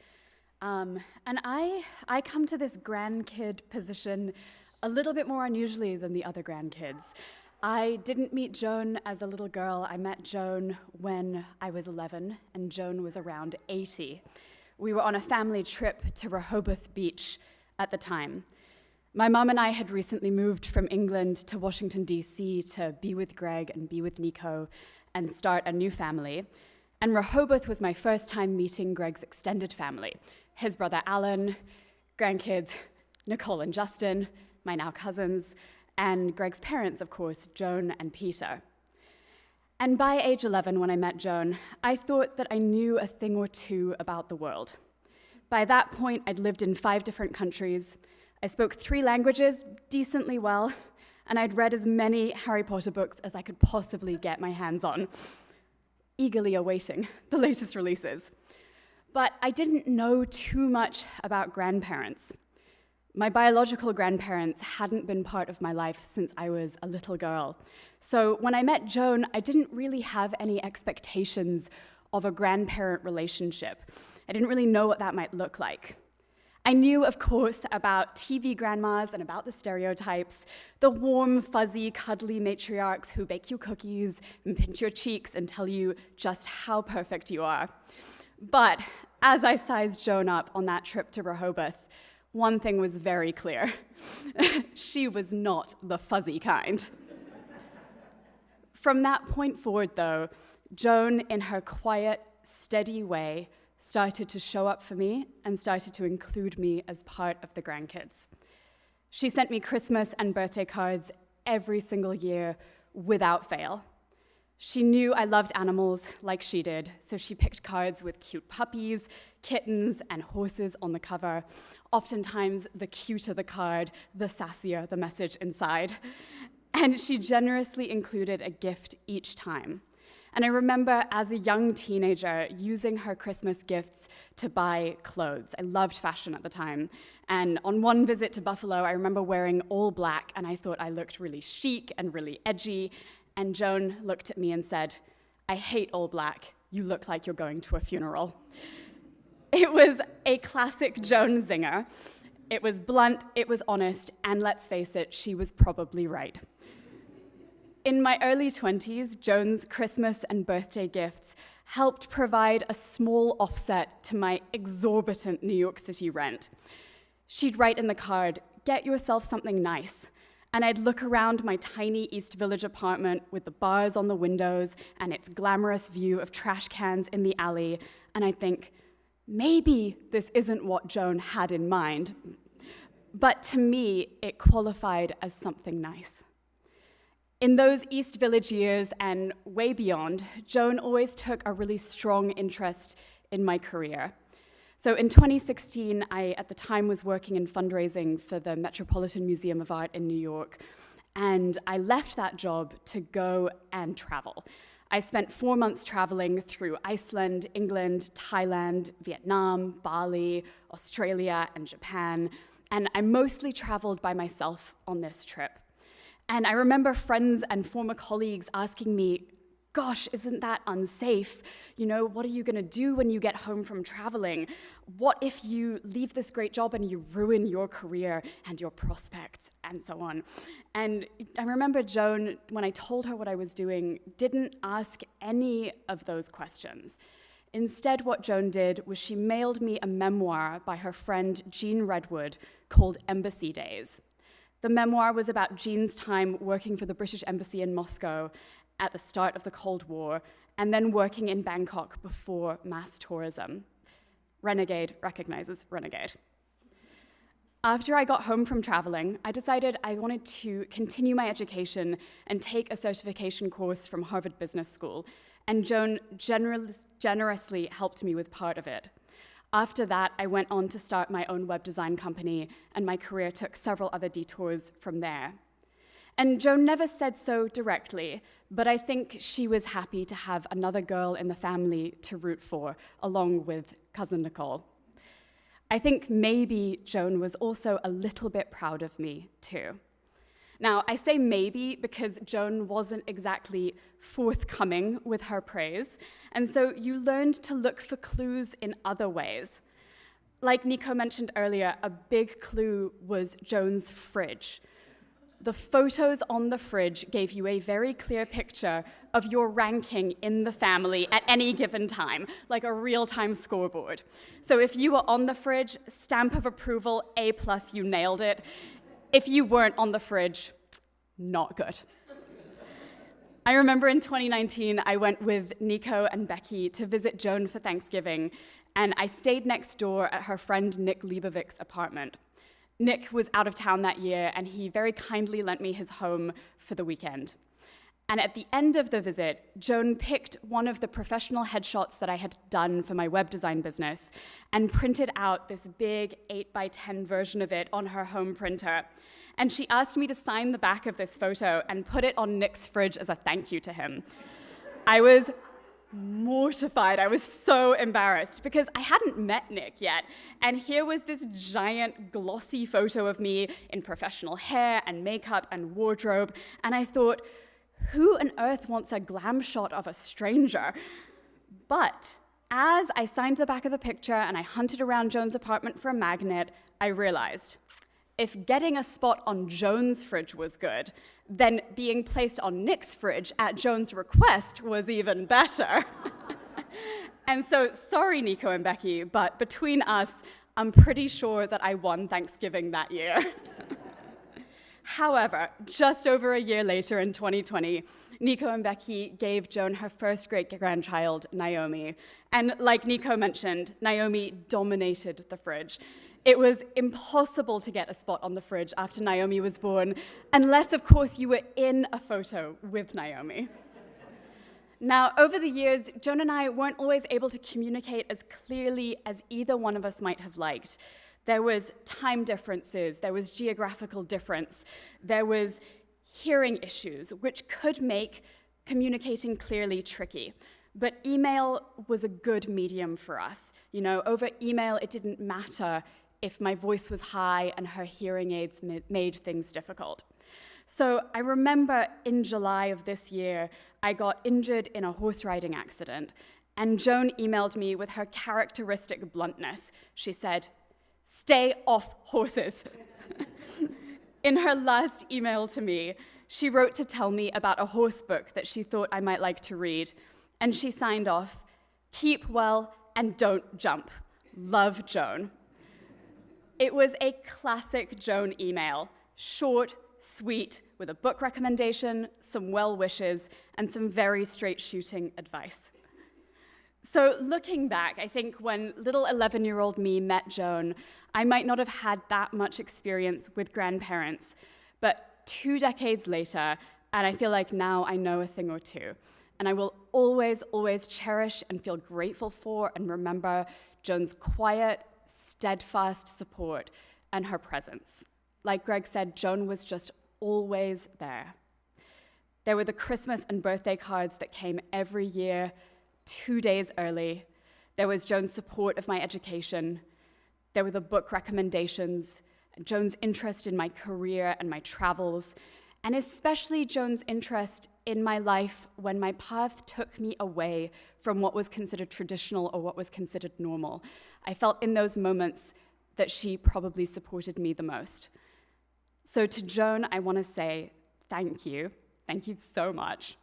Speaker 6: And I come to this grandkid position a little bit more unusually than the other grandkids. I didn't meet Joan as a little girl. I met Joan when I was 11 and Joan was around 80. We were on a family trip to Rehoboth Beach at the time. My mom and I had recently moved from England to Washington, D.C. to be with Greg and be with Nico and start a new family. And Rehoboth was my first time meeting Greg's extended family. His brother Alan, grandkids, Nicole and Justin, my now cousins, and Greg's parents, of course, Joan and Peter. And by age 11, when I met Joan, I thought that I knew a thing or two about the world. By that point, I'd lived in 5 different countries, I spoke 3 languages decently well, and I'd read as many Harry Potter books as I could possibly get my hands on, eagerly awaiting the latest releases. But I didn't know too much about grandparents. My biological grandparents hadn't been part of my life since I was a little girl. So when I met Joan, I didn't really have any expectations of a grandparent relationship. I didn't really know what that might look like. I knew, of course, about TV grandmas and about the stereotypes, the warm, fuzzy, cuddly matriarchs who bake you cookies and pinch your cheeks and tell you just how perfect you are. But as I sized Joan up on that trip to Rehoboth, one thing was very clear. She was not the fuzzy kind. From that point forward, though, Joan, in her quiet, steady way, started to show up for me and started to include me as part of the grandkids. She sent me Christmas and birthday cards every single year without fail. She knew I loved animals like she did, so she picked cards with cute puppies, kittens, and horses on the cover. Oftentimes, the cuter the card, the sassier the message inside. And she generously included a gift each time. And I remember as a young teenager using her Christmas gifts to buy clothes. I loved fashion at the time. And on one visit to Buffalo, I remember wearing all black, and I thought I looked really chic and really edgy. And Joan looked at me and said, "I hate all black. You look like you're going to a funeral." It was a classic Joan zinger. It was blunt, it was honest, and let's face it, she was probably right. In my early 20s, Joan's Christmas and birthday gifts helped provide a small offset to my exorbitant New York City rent. She'd write in the card, "Get yourself something nice." And I'd look around my tiny East Village apartment with the bars on the windows and its glamorous view of trash cans in the alley, and I'd think, maybe this isn't what Joan had in mind. But to me, it qualified as something nice. In those East Village years and way beyond, Joan always took a really strong interest in my career. So in 2016, I, at the time, was working in fundraising for the Metropolitan Museum of Art in New York, and I left that job to go and travel. I spent 4 months traveling through Iceland, England, Thailand, Vietnam, Bali, Australia, and Japan, and I mostly traveled by myself on this trip. And I remember friends and former colleagues asking me, "Gosh, isn't that unsafe? You know, what are you gonna do when you get home from traveling? What if you leave this great job and you ruin your career and your prospects and so on?" And I remember Joan, when I told her what I was doing, didn't ask any of those questions. Instead, what Joan did was she mailed me a memoir by her friend Jean Redwood called Embassy Days. The memoir was about Jean's time working for the British Embassy in Moscow at the start of the Cold War, and then working in Bangkok before mass tourism. Renegade recognizes renegade. After I got home from traveling, I decided I wanted to continue my education and take a certification course from Harvard Business School, and Joan generously helped me with part of it. After that, I went on to start my own web design company, and my career took several other detours from there. And Joan never said so directly, but I think she was happy to have another girl in the family to root for, along with cousin Nicole. I think maybe Joan was also a little bit proud of me, too. Now, I say maybe because Joan wasn't exactly forthcoming with her praise, and so you learned to look for clues in other ways. Like Nico mentioned earlier, a big clue was Joan's fridge. The photos on the fridge gave you a very clear picture of your ranking in the family at any given time, like a real-time scoreboard. So if you were on the fridge, stamp of approval, A+, you nailed it. If you weren't on the fridge, not good. I remember in 2019, I went with Nico and Becky to visit Joan for Thanksgiving, and I stayed next door at her friend Nick Leibovic's apartment. Nick was out of town that year, and he very kindly lent me his home for the weekend. And at the end of the visit, Joan picked one of the professional headshots that I had done for my web design business and printed out this big 8x10 version of it on her home printer. And she asked me to sign the back of this photo and put it on Nick's fridge as a thank you to him. I was mortified. I was so embarrassed because I hadn't met Nick yet. And here was this giant glossy photo of me in professional hair and makeup and wardrobe. And I thought, who on earth wants a glam shot of a stranger? But as I signed the back of the picture and I hunted around Joan's apartment for a magnet, I realized if getting a spot on Joan's fridge was good, then being placed on Nick's fridge at Joan's request was even better. And so, sorry, Nico and Becky, but between us, I'm pretty sure that I won Thanksgiving that year. However, just over a year later in 2020, Nico and Becky gave Joan her first great-grandchild, Naomi. And like Nico mentioned, Naomi dominated the fridge. It was impossible to get a spot on the fridge after Naomi was born, unless, of course, you were in a photo with Naomi. Now, over the years, Joan and I weren't always able to communicate as clearly as either one of us might have liked. There was time differences, there was geographical difference, there was hearing issues, which could make communicating clearly tricky. But email was a good medium for us. You know, over email, it didn't matter if my voice was high and her hearing aids made things difficult. So I remember in July of this year, I got injured in a horse riding accident, and Joan emailed me with her characteristic bluntness. She said, "Stay off horses." In her last email to me, she wrote to tell me about a horse book that she thought I might like to read, and she signed off, "Keep well and don't jump. Love, Joan." It was a classic Joan email, short, sweet, with a book recommendation, some well wishes, and some very straight shooting advice. So looking back, I think when little 11-year-old me met Joan, I might not have had that much experience with grandparents, but 2 decades later, and I feel like now I know a thing or two. And I will always, always cherish and feel grateful for and remember Joan's quiet, steadfast support and her presence. Like Greg said, Joan was just always there. There were the Christmas and birthday cards that came every year, 2 days early. There was Joan's support of my education. There were the book recommendations, Joan's interest in my career and my travels, and especially Joan's interest in my life when my path took me away from what was considered traditional or what was considered normal. I felt in those moments that she probably supported me the most. So to Joan, I want to say thank you. Thank you so much.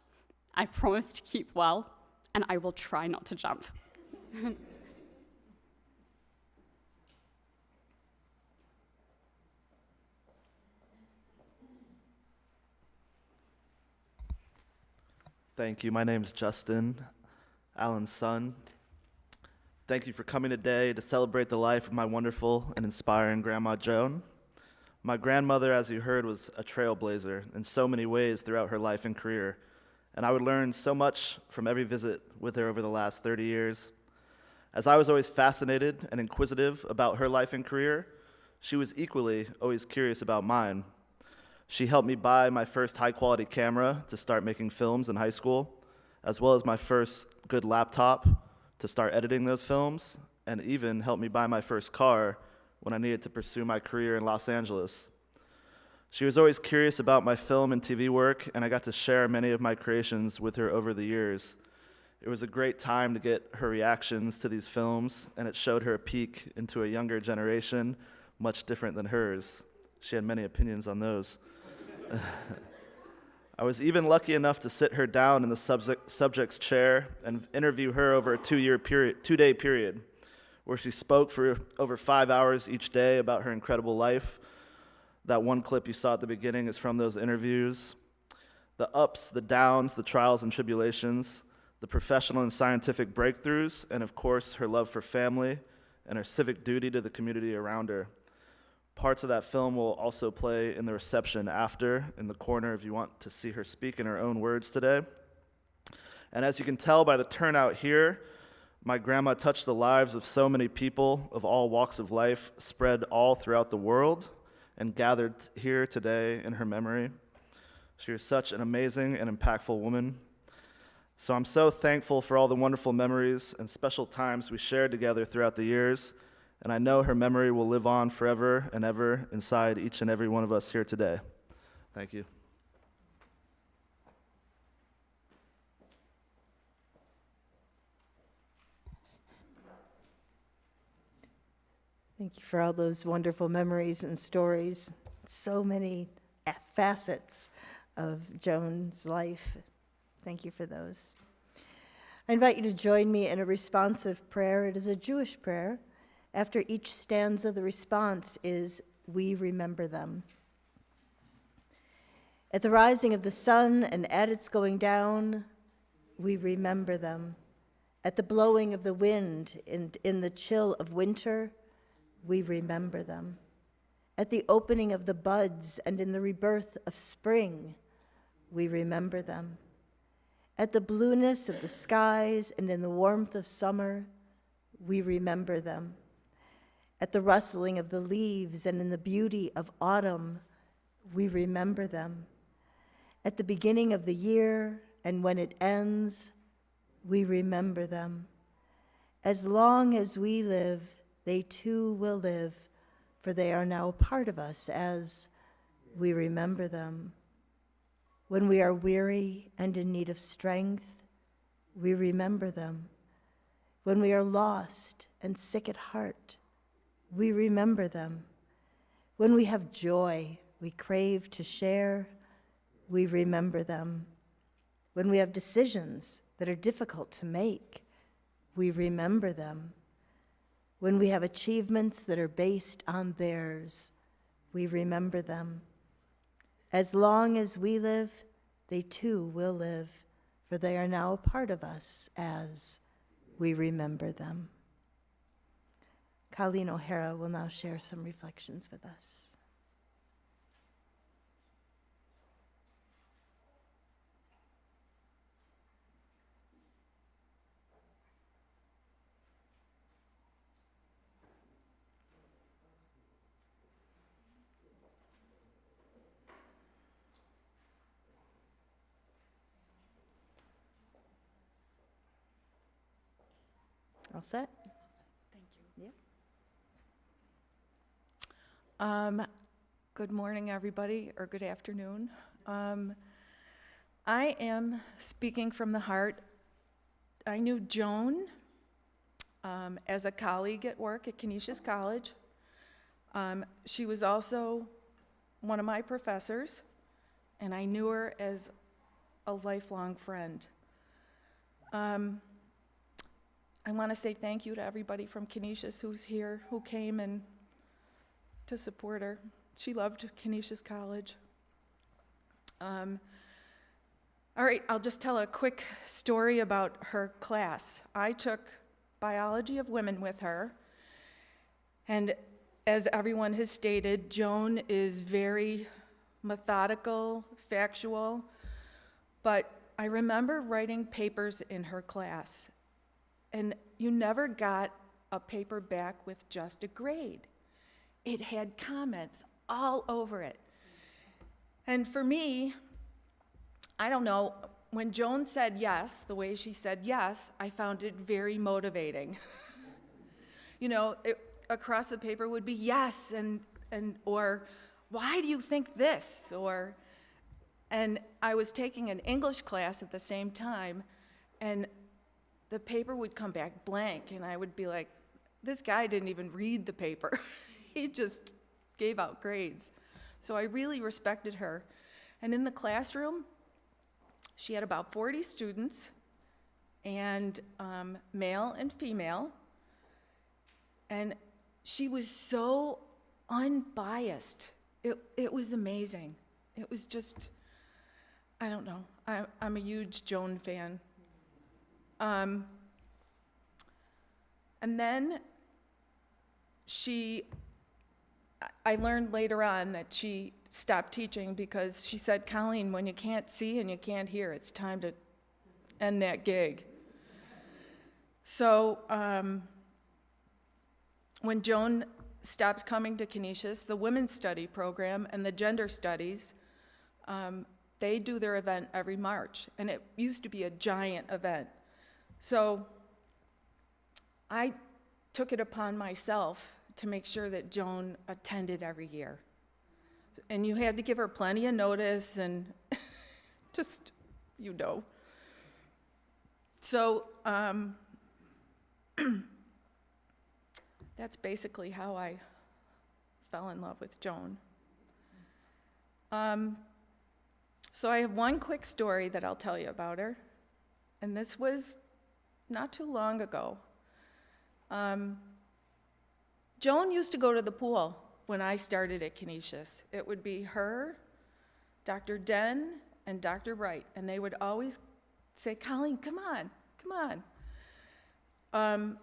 Speaker 6: I promise to keep well, and I will try not to jump.
Speaker 7: Thank you. My name is Justin, Alan's son. Thank you for coming today to celebrate the life of my wonderful and inspiring Grandma Joan. My grandmother, as you heard, was a trailblazer in so many ways throughout her life and career, and I would learn so much from every visit with her over the last 30 years. As I was always fascinated and inquisitive about her life and career, she was equally always curious about mine. She helped me buy my first high-quality camera to start making films in high school, as well as my first good laptop to start editing those films, and even helped me buy my first car when I needed to pursue my career in Los Angeles. She was always curious about my film and TV work, and I got to share many of my creations with her over the years. It was a great time to get her reactions to these films, and it showed her a peek into a younger generation, much different than hers. She had many opinions on those. I was even lucky enough to sit her down in the subject's chair and interview her over a 2-day period, where she spoke for over 5 hours each day about her incredible life. That one clip you saw at the beginning is from those interviews. The ups, the downs, the trials and tribulations, the professional and scientific breakthroughs, and of course, her love for family and her civic duty to the community around her. Parts of that film will also play in the reception after, in the corner, if you want to see her speak in her own words today. And as you can tell by the turnout here, my grandma touched the lives of so many people of all walks of life, spread all throughout the world, and gathered here today in her memory. She was such an amazing and impactful woman. So I'm so thankful for all the wonderful memories and special times we shared together throughout the years, and I know her memory will live on forever and ever inside each and every one of us here today. Thank you.
Speaker 2: Thank you for all those wonderful memories and stories. So many facets of Joan's life. Thank you for those. I invite you to join me in a responsive prayer. It is a Jewish prayer. After each stanza, the response is, "We remember them." At the rising of the sun and at its going down, we remember them. At the blowing of the wind and in the chill of winter, we remember them. At the opening of the buds and in the rebirth of spring, we remember them. At the blueness of the skies and in the warmth of summer, we remember them. At the rustling of the leaves and in the beauty of autumn, we remember them. At the beginning of the year and when it ends, we remember them. As long as we live, they too will live, for they are now a part of us as we remember them. When we are weary and in need of strength, we remember them. When we are lost and sick at heart, we remember them. When we have joy we crave to share, we remember them. When we have decisions that are difficult to make, we remember them. When we have achievements that are based on theirs, we remember them. As long as we live, they too will live, for they are now a part of us as we remember them. Colleen O'Hara will now share some reflections with us. All set?
Speaker 8: Thank you. Yeah. Good morning, everybody, or good afternoon. I am speaking from the heart. I knew Joan as a colleague at work at Canisius College. She was also one of my professors, and I knew her as a lifelong friend. I want to say thank you to everybody from Canisius who's here, who came and to support her. She loved Canisius College. All right, I'll just tell a quick story about her class. I took biology of women with her, and as everyone has stated, Joan is very methodical, factual, but I remember writing papers in her class. And you never got a paper back with just a grade. It had comments all over it. And for me, I don't know, when Joan said yes, the way she said yes, I found it very motivating. You know, across the paper would be yes, or why do you think this? And I was taking an English class at the same time, and the paper would come back blank, and I would be like, this guy didn't even read the paper. He just gave out grades. So I really respected her. And in the classroom, she had about 40 students, and male and female, and she was so unbiased. It was amazing. It was just, I don't know. I'm a huge Joan fan. And then she I learned later on that she stopped teaching because she said, Colleen, when you can't see and you can't hear, it's time to end that gig. So when Joan stopped coming to Canisius, the women's study program and the gender studies, they do their event every March, and it used to be a giant event. So I took it upon myself to make sure that Joan attended every year. And you had to give her plenty of notice and just, you know. So that's basically how I fell in love with Joan. So I have one quick story that I'll tell you about her. And this was not too long ago. Joan used to go to the pool when I started at Canisius. It would be her, Dr. Den, and Dr. Wright, and they would always say, Colleen, come on, come on.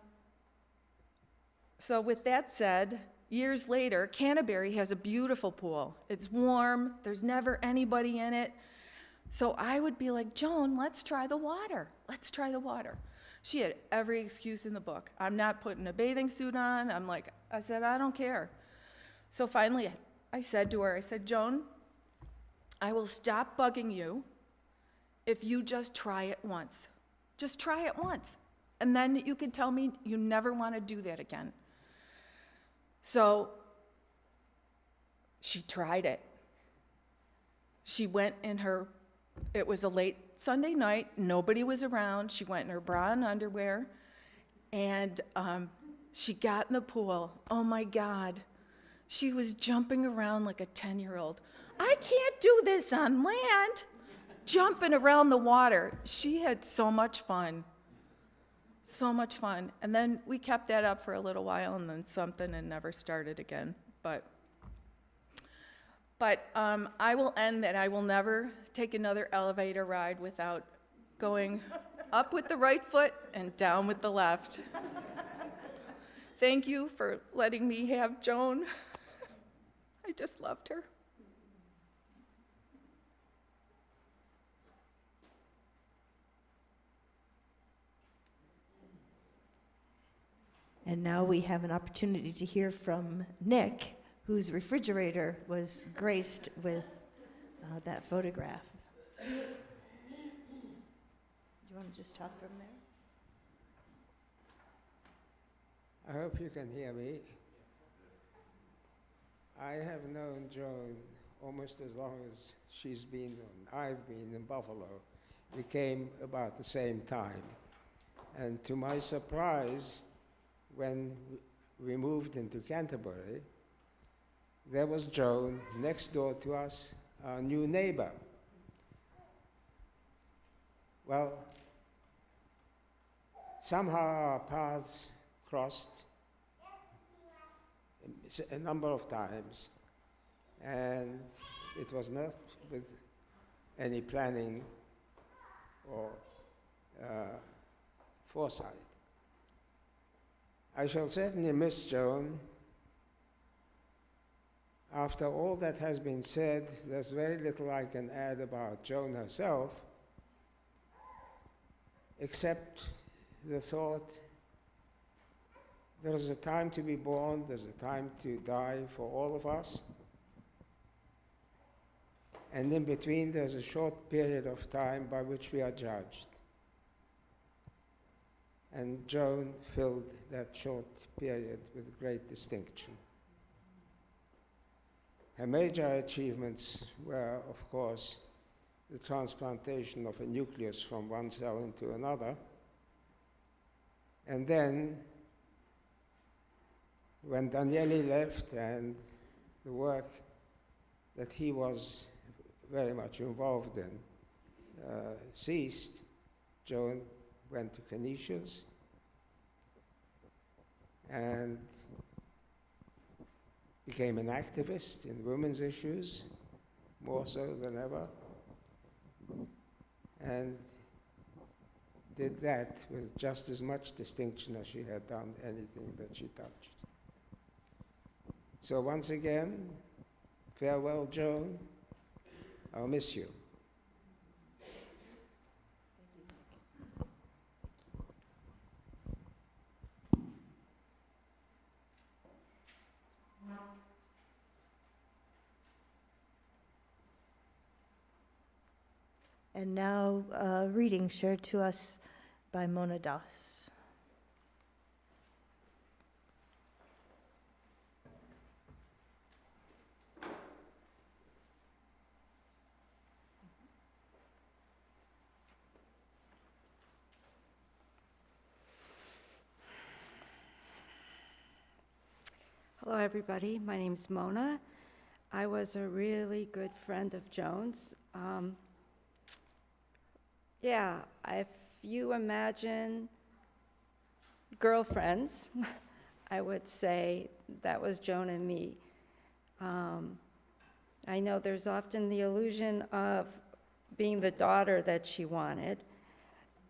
Speaker 8: So with that said, years later, Canterbury has a beautiful pool. It's warm, there's never anybody in it. So I would be like, Joan, let's try the water. Let's try the water. She had every excuse in the book. I'm not putting a bathing suit on. I said, I don't care. So finally, I said to her, I said, Joan, I will stop bugging you if you just try it once. Just try it once. And then you can tell me you never want to do that again. So she tried it. She went in her, it was a late Sunday night, nobody was around. She went in her bra and underwear, and she got in the pool. Oh my God. She was jumping around like a 10-year-old. I can't do this on land. Jumping around the water. She had so much fun. So much fun. And then we kept that up for a little while, and then something, and never started again. But I will end that I will never take another elevator ride without going up with the right foot and down with the left. Thank you for letting me have Joan. I just loved her.
Speaker 2: And now we have an opportunity to hear from Nick, whose refrigerator was graced with that photograph. Do you want to just talk from there?
Speaker 9: I hope you can hear me. I have known Joan almost as long as she's been, I've been in Buffalo. We came about the same time. And to my surprise, when we moved into Canterbury, there was Joan next door to us, our new neighbor. Well, somehow our paths crossed a number of times, and it was not with any planning or foresight. I shall certainly miss Joan. After all that has been said, there's very little I can add about Joan herself, except the thought, there's a time to be born, there's a time to die for all of us, and in between there's a short period of time by which we are judged. And Joan filled that short period with great distinction. Her major achievements were, of course, the transplantation of a nucleus from one cell into another. And then, when Daniele left and the work that he was very much involved in ceased, Joan went to Canisius and became an activist in women's issues, more so than ever, and did that with just as much distinction as she had done anything that she touched. So once again, farewell, Joan. I'll miss you.
Speaker 2: And now, a reading shared to us by Mona Das.
Speaker 10: Hello, everybody. My name's Mona. I was a really good friend of Joan's. Yeah, if you imagine girlfriends, I would say that was Joan and me. I know there's often the illusion of being the daughter that she wanted.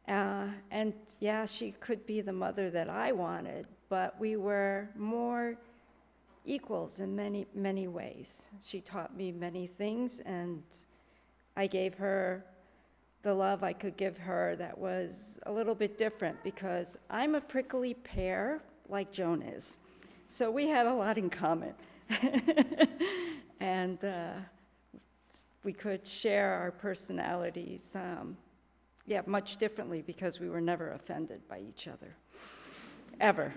Speaker 10: And yeah, she could be the mother that I wanted, but we were more equals in many, many ways. She taught me many things, and I gave her the love I could give her that was a little bit different because I'm a prickly pear like Joan is. So we had a lot in common. And we could share our personalities, much differently because we were never offended by each other, ever.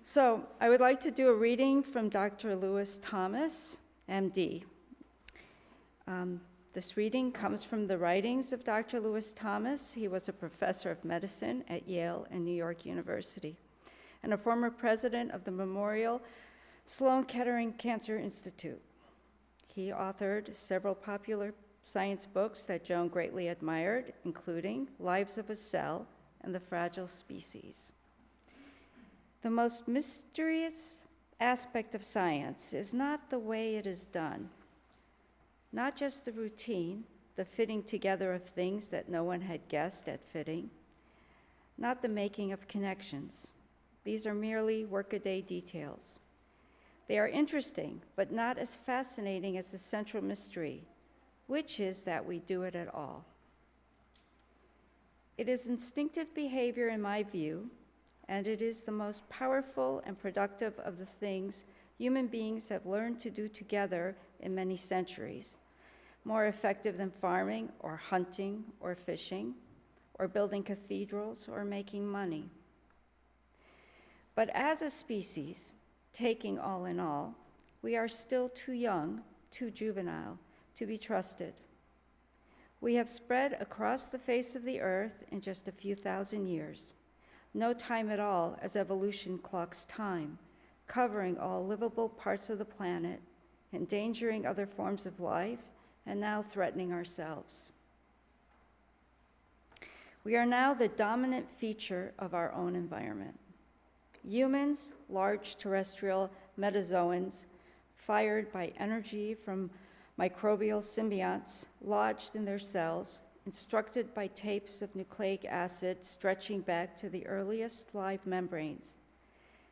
Speaker 10: So I would like to do a reading from Dr. Lewis Thomas, MD. This reading comes from the writings of Dr. Lewis Thomas. He was a professor of medicine at Yale and New York University, and a former president of the Memorial Sloan Kettering Cancer Institute. He authored several popular science books that Joan greatly admired, including Lives of a Cell and The Fragile Species. The most mysterious aspect of science is not the way it is done, not just the routine, the fitting together of things that no one had guessed at fitting, not the making of connections. These are merely workaday details. They are interesting, but not as fascinating as the central mystery, which is that we do it at all. It is instinctive behavior in my view, and it is the most powerful and productive of the things human beings have learned to do together in many centuries, more effective than farming or hunting or fishing or building cathedrals or making money. But as a species, taking all in all, we are still too young, too juvenile to be trusted. We have spread across the face of the earth in just a few thousand years. No time at all as evolution clocks time, covering all livable parts of the planet, endangering other forms of life, and now threatening ourselves. We are now the dominant feature of our own environment. Humans, large terrestrial metazoans, fired by energy from microbial symbionts lodged in their cells, instructed by tapes of nucleic acid stretching back to the earliest live membranes,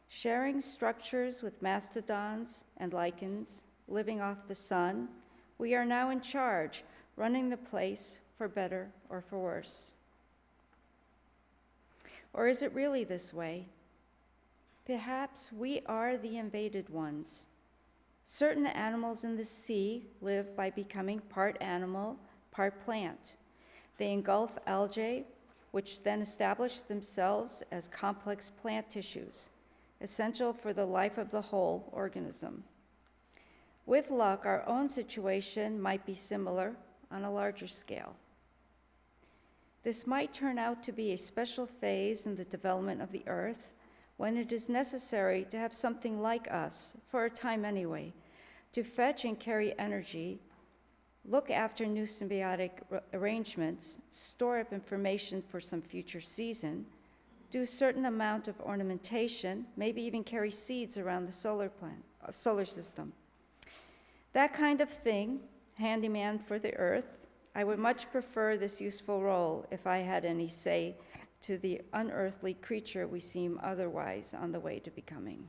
Speaker 10: sharing structures with mastodons and lichens, living off the sun, we are now in charge, running the place for better or for worse. Or is it really this way? Perhaps we are the invaded ones. Certain animals in the sea live by becoming part animal, part plant. They engulf algae, which then establish themselves as complex plant tissues, essential for the life of the whole organism. With luck, our own situation might be similar on a larger scale. This might turn out to be a special phase in the development of the Earth when it is necessary to have something like us, for a time anyway, to fetch and carry energy, look after new symbiotic arrangements, store up information for some future season, do a certain amount of ornamentation, maybe even carry seeds around the solar system. That kind of thing, handyman for the Earth, I would much prefer this useful role if I had any say to the unearthly creature we seem otherwise on the way to becoming.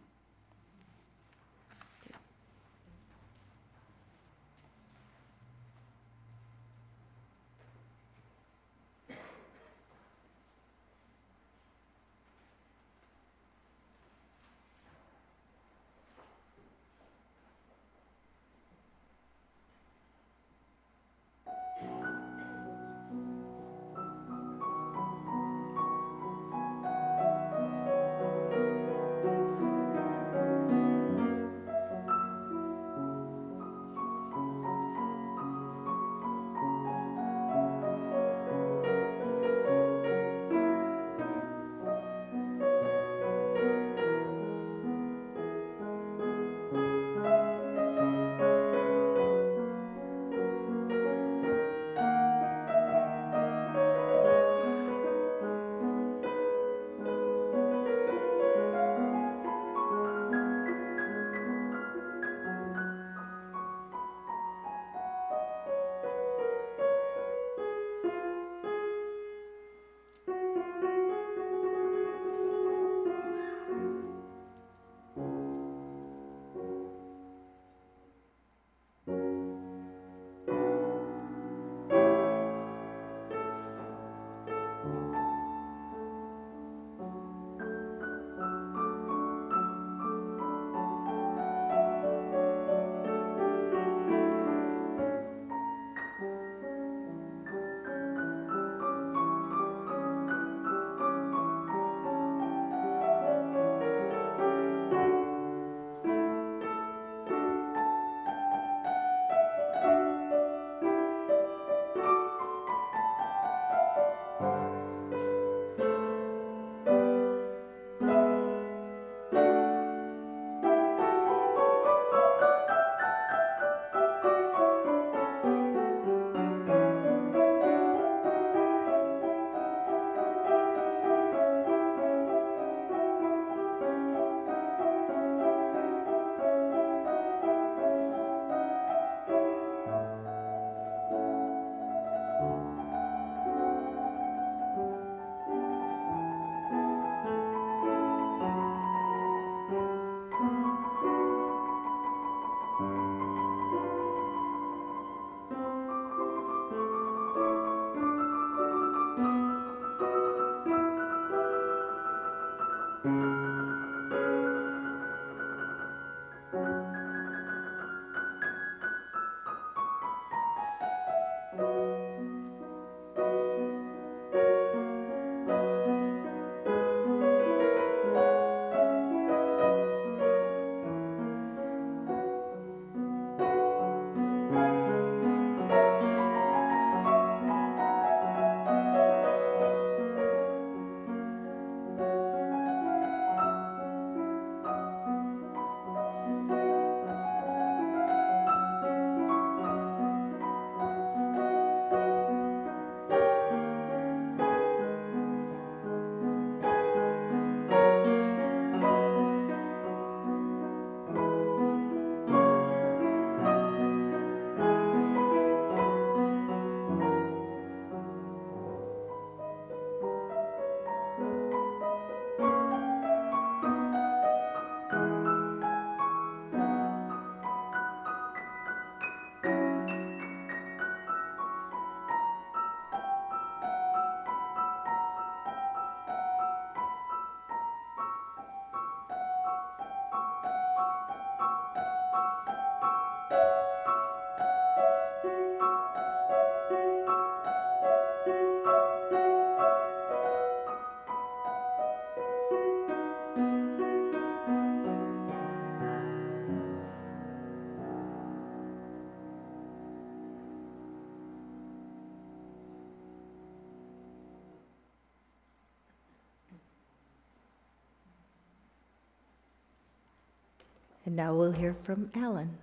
Speaker 2: And now we'll hear from Alan.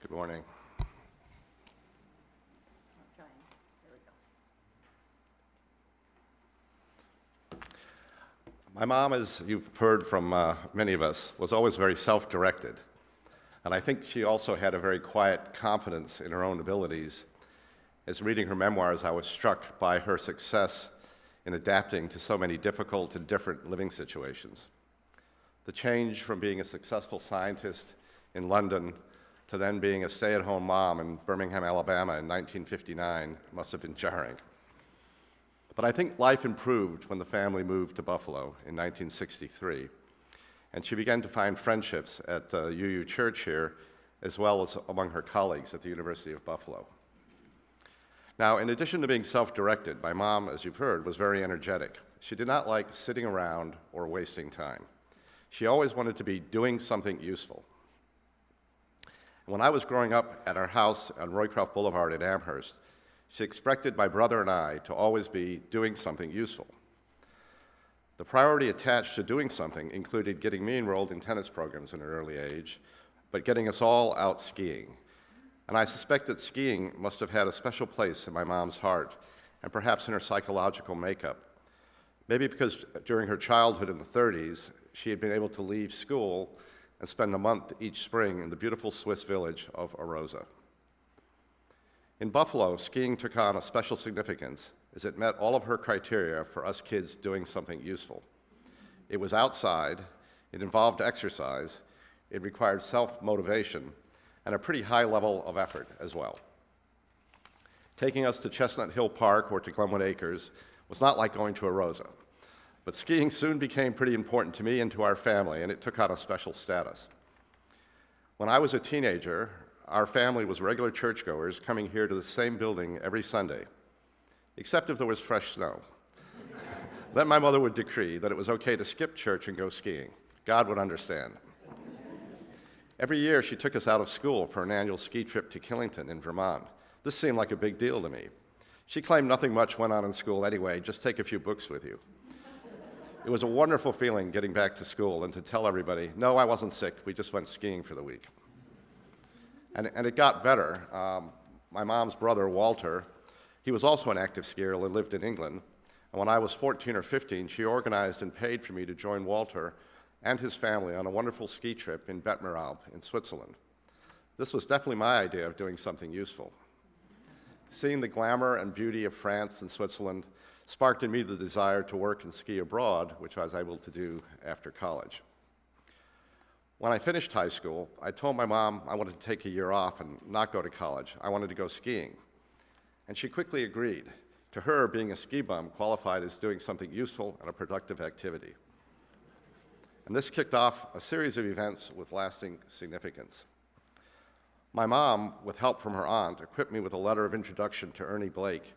Speaker 11: Good morning. My mom, as you've heard from many of us, was always very self-directed. And I think she also had a very quiet confidence in her own abilities. As reading her memoirs, I was struck by her success in adapting to so many difficult and different living situations. The change from being a successful scientist in London to then being a stay-at-home mom in Birmingham, Alabama in 1959 must have been jarring. But I think life improved when the family moved to Buffalo in 1963, and she began to find friendships at the UU Church here, as well as among her colleagues at the University of Buffalo. Now, in addition to being self-directed, my mom, as you've heard, was very energetic. She did not like sitting around or wasting time. She always wanted to be doing something useful. When I was growing up at our house on Roycroft Boulevard in Amherst, she expected my brother and I to always be doing something useful. The priority attached to doing something included getting me enrolled in tennis programs at an early age, but getting us all out skiing. And I suspect that skiing must have had a special place in my mom's heart, and perhaps in her psychological makeup. Maybe because during her childhood in the 30s, she had been able to leave school and spend a month each spring in the beautiful Swiss village of Arosa. In Buffalo, skiing took on a special significance as it met all of her criteria for us kids doing something useful. It was outside, it involved exercise, it required self-motivation, and a pretty high level of effort as well. Taking us to Chestnut Hill Park or to Glenwood Acres was not like going to Arosa, but skiing soon became pretty important to me and to our family, and it took on a special status. When I was a teenager, our family was regular churchgoers coming here to the same building every Sunday, except if there was fresh snow. Then my mother would decree that it was okay to skip church and go skiing. God would understand. Every year, she took us out of school for an annual ski trip to Killington in Vermont. This seemed like a big deal to me. She claimed nothing much went on in school anyway, just take a few books with you. It was a wonderful feeling getting back to school and to tell everybody, no, I wasn't sick, we just went skiing for the week. And it got better. My mom's brother, Walter, he was also an active skier and lived in England. And when I was 14 or 15, she organized and paid for me to join Walter and his family on a wonderful ski trip in Bettmeralp in Switzerland. This was definitely my idea of doing something useful. Seeing the glamour and beauty of France and Switzerland sparked in me the desire to work and ski abroad, which I was able to do after college. When I finished high school, I told my mom I wanted to take a year off and not go to college. I wanted to go skiing. And she quickly agreed. To her, being a ski bum qualified as doing something useful and a productive activity. And this kicked off a series of events with lasting significance. My mom, with help from her aunt, equipped me with a letter of introduction to Ernie Blake,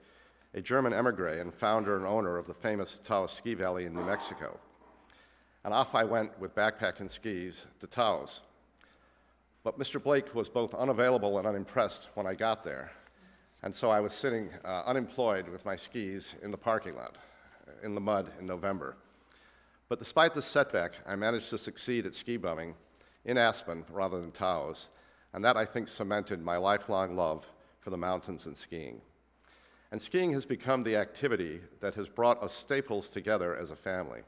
Speaker 11: a German emigre and founder and owner of the famous Taos Ski Valley in New Mexico. And off I went with backpack and skis to Taos. But Mr. Blake was both unavailable and unimpressed when I got there. And so I was sitting unemployed with my skis in the parking lot, in the mud in November. But despite this setback, I managed to succeed at ski bumming in Aspen rather than Taos, and that, I think, cemented my lifelong love for the mountains and skiing. And skiing has become the activity that has brought us Staples together as a family.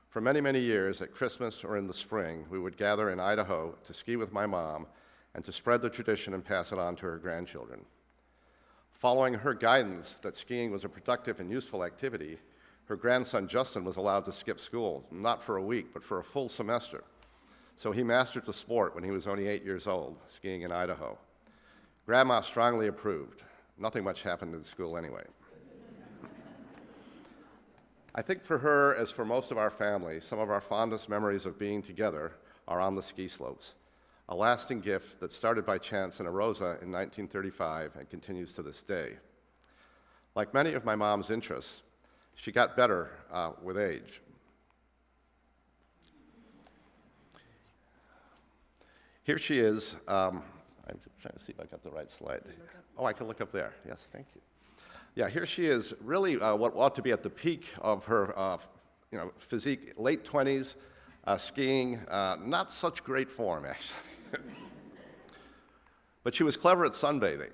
Speaker 11: For many, many years, at Christmas or in the spring, we would gather in Idaho to ski with my mom and to spread the tradition and pass it on to her grandchildren. Following her guidance that skiing was a productive and useful activity, her grandson Justin was allowed to skip school, not for a week, but for a full semester. So he mastered the sport when he was only 8 years old, skiing in Idaho. Grandma strongly approved. Nothing much happened in school anyway. I think for her, as for most of our family, some of our fondest memories of being together are on the ski slopes, a lasting gift that started by chance in Arosa in 1935 and continues to this day. Like many of my mom's interests, she got better with age. Here she is. I'm trying to see if I got the right slide. Oh, I can look up there. Yes, thank you. Yeah, here she is, really what ought to be at the peak of her physique, late 20s, skiing, not such great form, actually. But she was clever at sunbathing.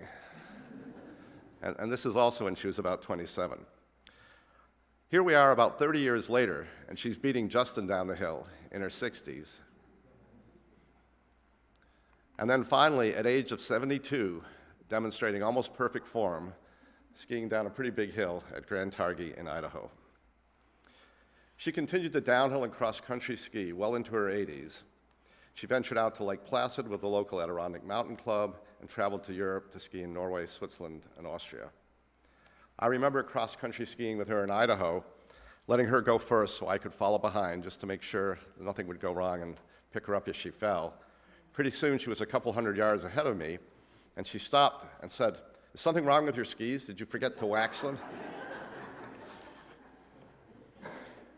Speaker 11: And this is also when she was about 27. Here we are about 30 years later, and she's beating Justin down the hill in her 60s. And then finally, at age of 72, demonstrating almost perfect form, skiing down a pretty big hill at Grand Targhee in Idaho. She continued to downhill and cross-country ski well into her 80s. She ventured out to Lake Placid with the local Adirondack Mountain Club and traveled to Europe to ski in Norway, Switzerland, and Austria. I remember cross-country skiing with her in Idaho, letting her go first so I could follow behind just to make sure that nothing would go wrong and pick her up as she fell. Pretty soon she was a couple hundred yards ahead of me, and she stopped and said, "Is something wrong with your skis? Did you forget to wax them?"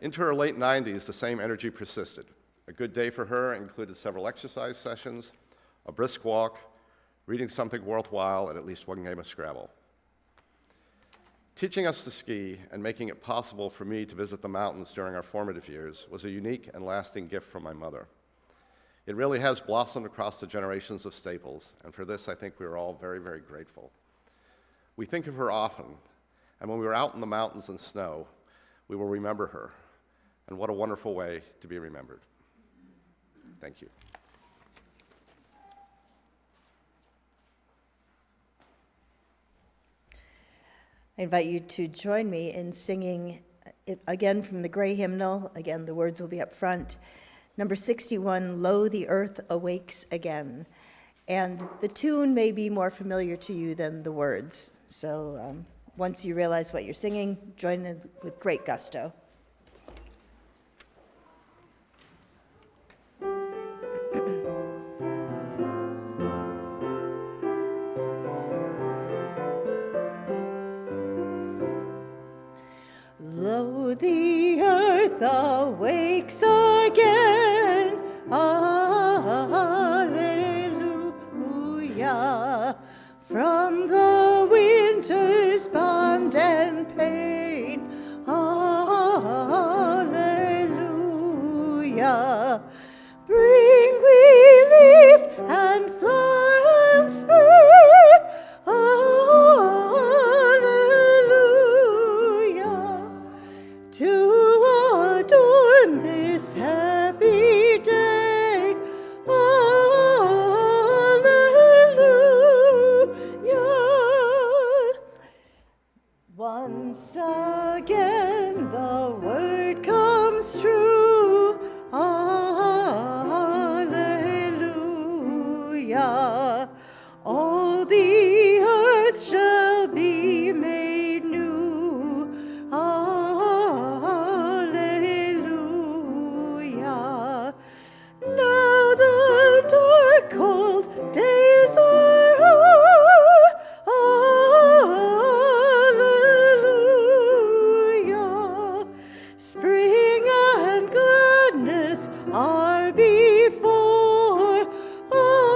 Speaker 11: Into her late 90s, the same energy persisted. A good day for her included several exercise sessions, a brisk walk, reading something worthwhile, and at least one game of Scrabble. Teaching us to ski and making it possible for me to visit the mountains during our formative years was a unique and lasting gift from my mother. It really has blossomed across the generations of Staples, and for this I think we are all very, very grateful. We think of her often, and when we are out in the mountains and snow, we will remember her, and what a wonderful way to be remembered. Thank you.
Speaker 2: I invite you to join me in singing it again from the Gray Hymnal. Again, the words will be up front. Number 61, Lo, the Earth Awakes Again. And the tune may be more familiar to you than the words. So once you realize what you're singing, join in with great gusto. Lo, the earth awakes again, Alleluia, from the winter's bond and pain, Alleluia. Bring relief and flower and spray, Alleluia, to adorn this happy day, Alleluia. Once again the word comes true, Alleluia. All the earth shall be made new, Alleluia. Now the dark, cold days are o'er, Alleluia. Spring and gladness are before, Alleluia.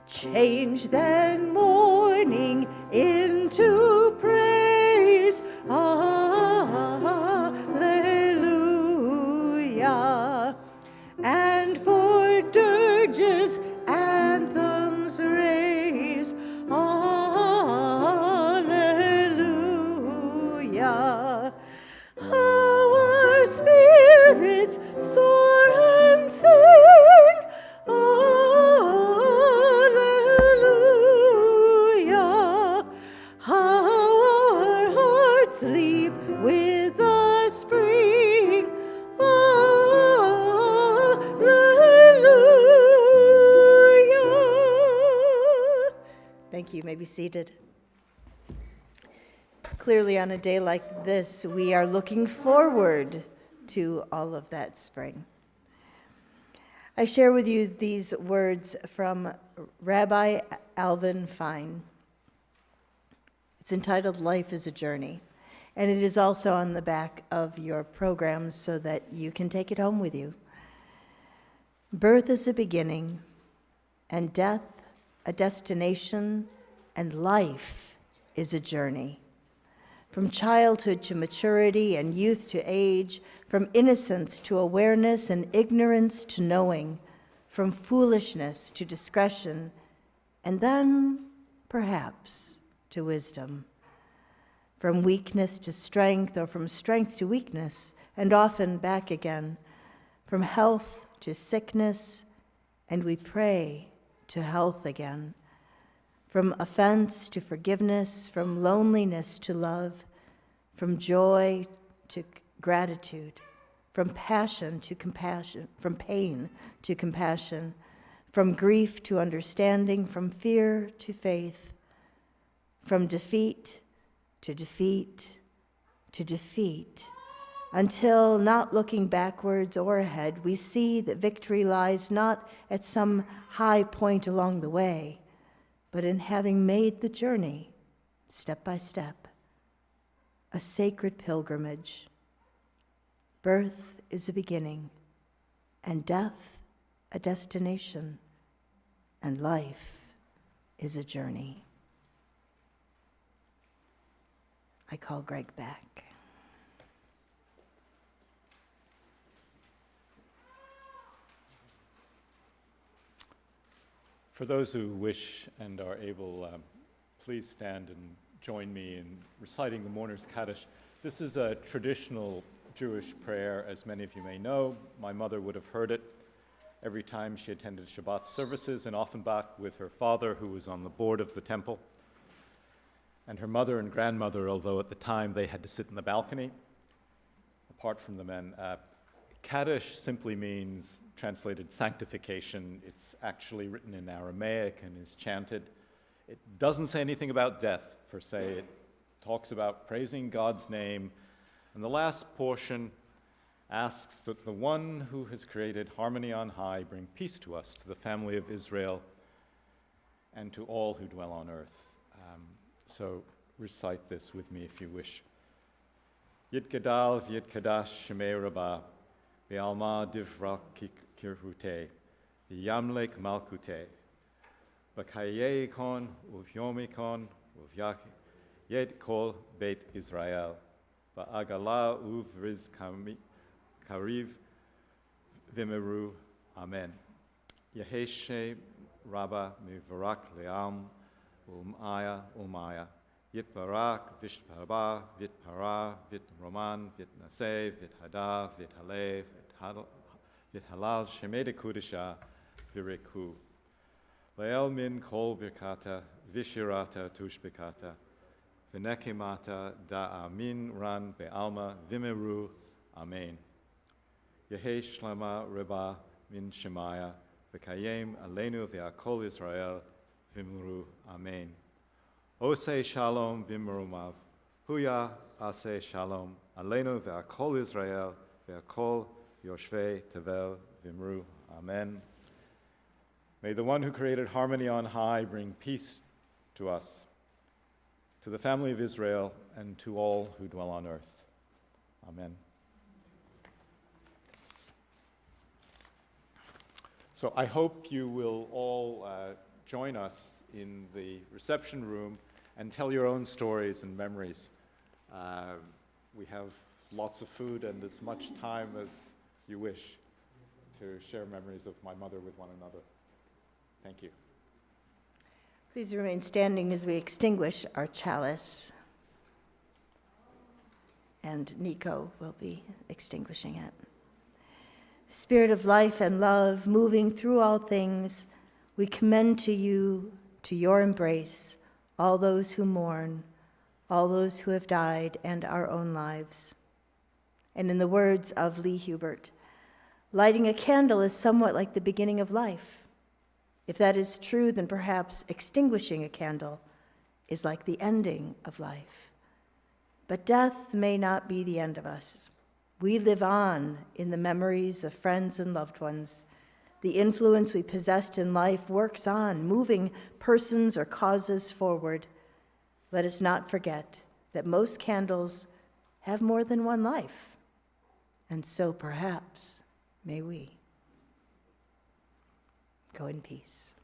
Speaker 2: Change then mourning into praise, Alleluia. And for dirges anthems raise, Alleluia. Our spirits soar and sing, Alleluia. How our hearts leap with the spring, Alleluia. Thank you. You may be seated. Clearly, on a day like this, we are looking forward to all of that spring. I share with you these words from Rabbi Alvin Fine. It's entitled Life is a Journey, and it is also on the back of your programs so that you can take it home with you. Birth is a beginning, and death a destination, and life is a journey. From childhood to maturity and youth to age, from innocence to awareness and ignorance to knowing, from foolishness to discretion, and then, perhaps, to wisdom. From weakness to strength, or from strength to weakness, and often back again. From health to sickness, and we pray to health again. From offense to forgiveness, from loneliness to love, from joy to gratitude, from passion to compassion, from pain to compassion, from grief to understanding, from fear to faith, from defeat to defeat to defeat, until, not looking backwards or ahead, we see that victory lies not at some high point along the way, but in having made the journey, step by step, a sacred pilgrimage. Birth is a beginning, and death a destination, and life is a journey. I call Greg back.
Speaker 3: For those who wish and are able, please stand and join me in reciting the Mourner's Kaddish. This is a traditional Jewish prayer, as many of you may know. My mother would have heard it every time she attended Shabbat services in Offenbach with her father, who was on the board of the temple, and her mother and grandmother, although at the time they had to sit in the balcony, apart from the men. Kaddish simply means, translated, sanctification. It's actually written in Aramaic and is chanted. It doesn't say anything about death, per se. It talks about praising God's name. And the last portion asks that the one who has created harmony on high bring peace to us, to the family of Israel, and to all who dwell on earth. So recite this with me if you wish. Yit Gadal V'yit Kadash Shemei Rabbah V'alma Divrak Kirhute V'yamlek Malkute V'kayei Uvyomikon Uvyach Yet Kol Beit Israel V'agala Uvriz Kariv V'meru Amen. Yeheshe Rabba Mivarak Leam Umaya Yitbarak Vishparba Vitpara Vitroman Vitnase Vithada Vithale Vithalal Shemede Kudisha Viriku Leel Min Kol Birkata Vishirata Tushbikata Vinekimata Da Amin Ran Be'alma Vimeru Amen. Yehe Shlema Reba Min Shemaya V'kayem Aleinu V'akol Israel Vimru Amen. Ose Shalom Vimrumav. Huya Ase Shalom. Aleinu Ve'akol Israel Ve'akol Yoshvei Tevel Vimru Amen. May the one who created harmony on high bring peace to us, to the family of Israel, and to all who dwell on earth. Amen. So I hope you will all join us in the reception room and tell your own stories and memories. We have lots of food and as much time as you wish to share memories of my mother with one another. Thank you.
Speaker 2: Please remain standing as we extinguish our chalice. And Nico will be extinguishing it. Spirit of life and love, moving through all things, we commend to you, to your embrace, all those who mourn, all those who have died, and our own lives. And in the words of Lee Hubert, lighting a candle is somewhat like the beginning of life. If that is true, then perhaps extinguishing a candle is like the ending of life. But death may not be the end of us. We live on in the memories of friends and loved ones. The influence we possessed in life works on, moving persons or causes forward. Let us not forget that most candles have more than one life, and so perhaps may we. Go in peace.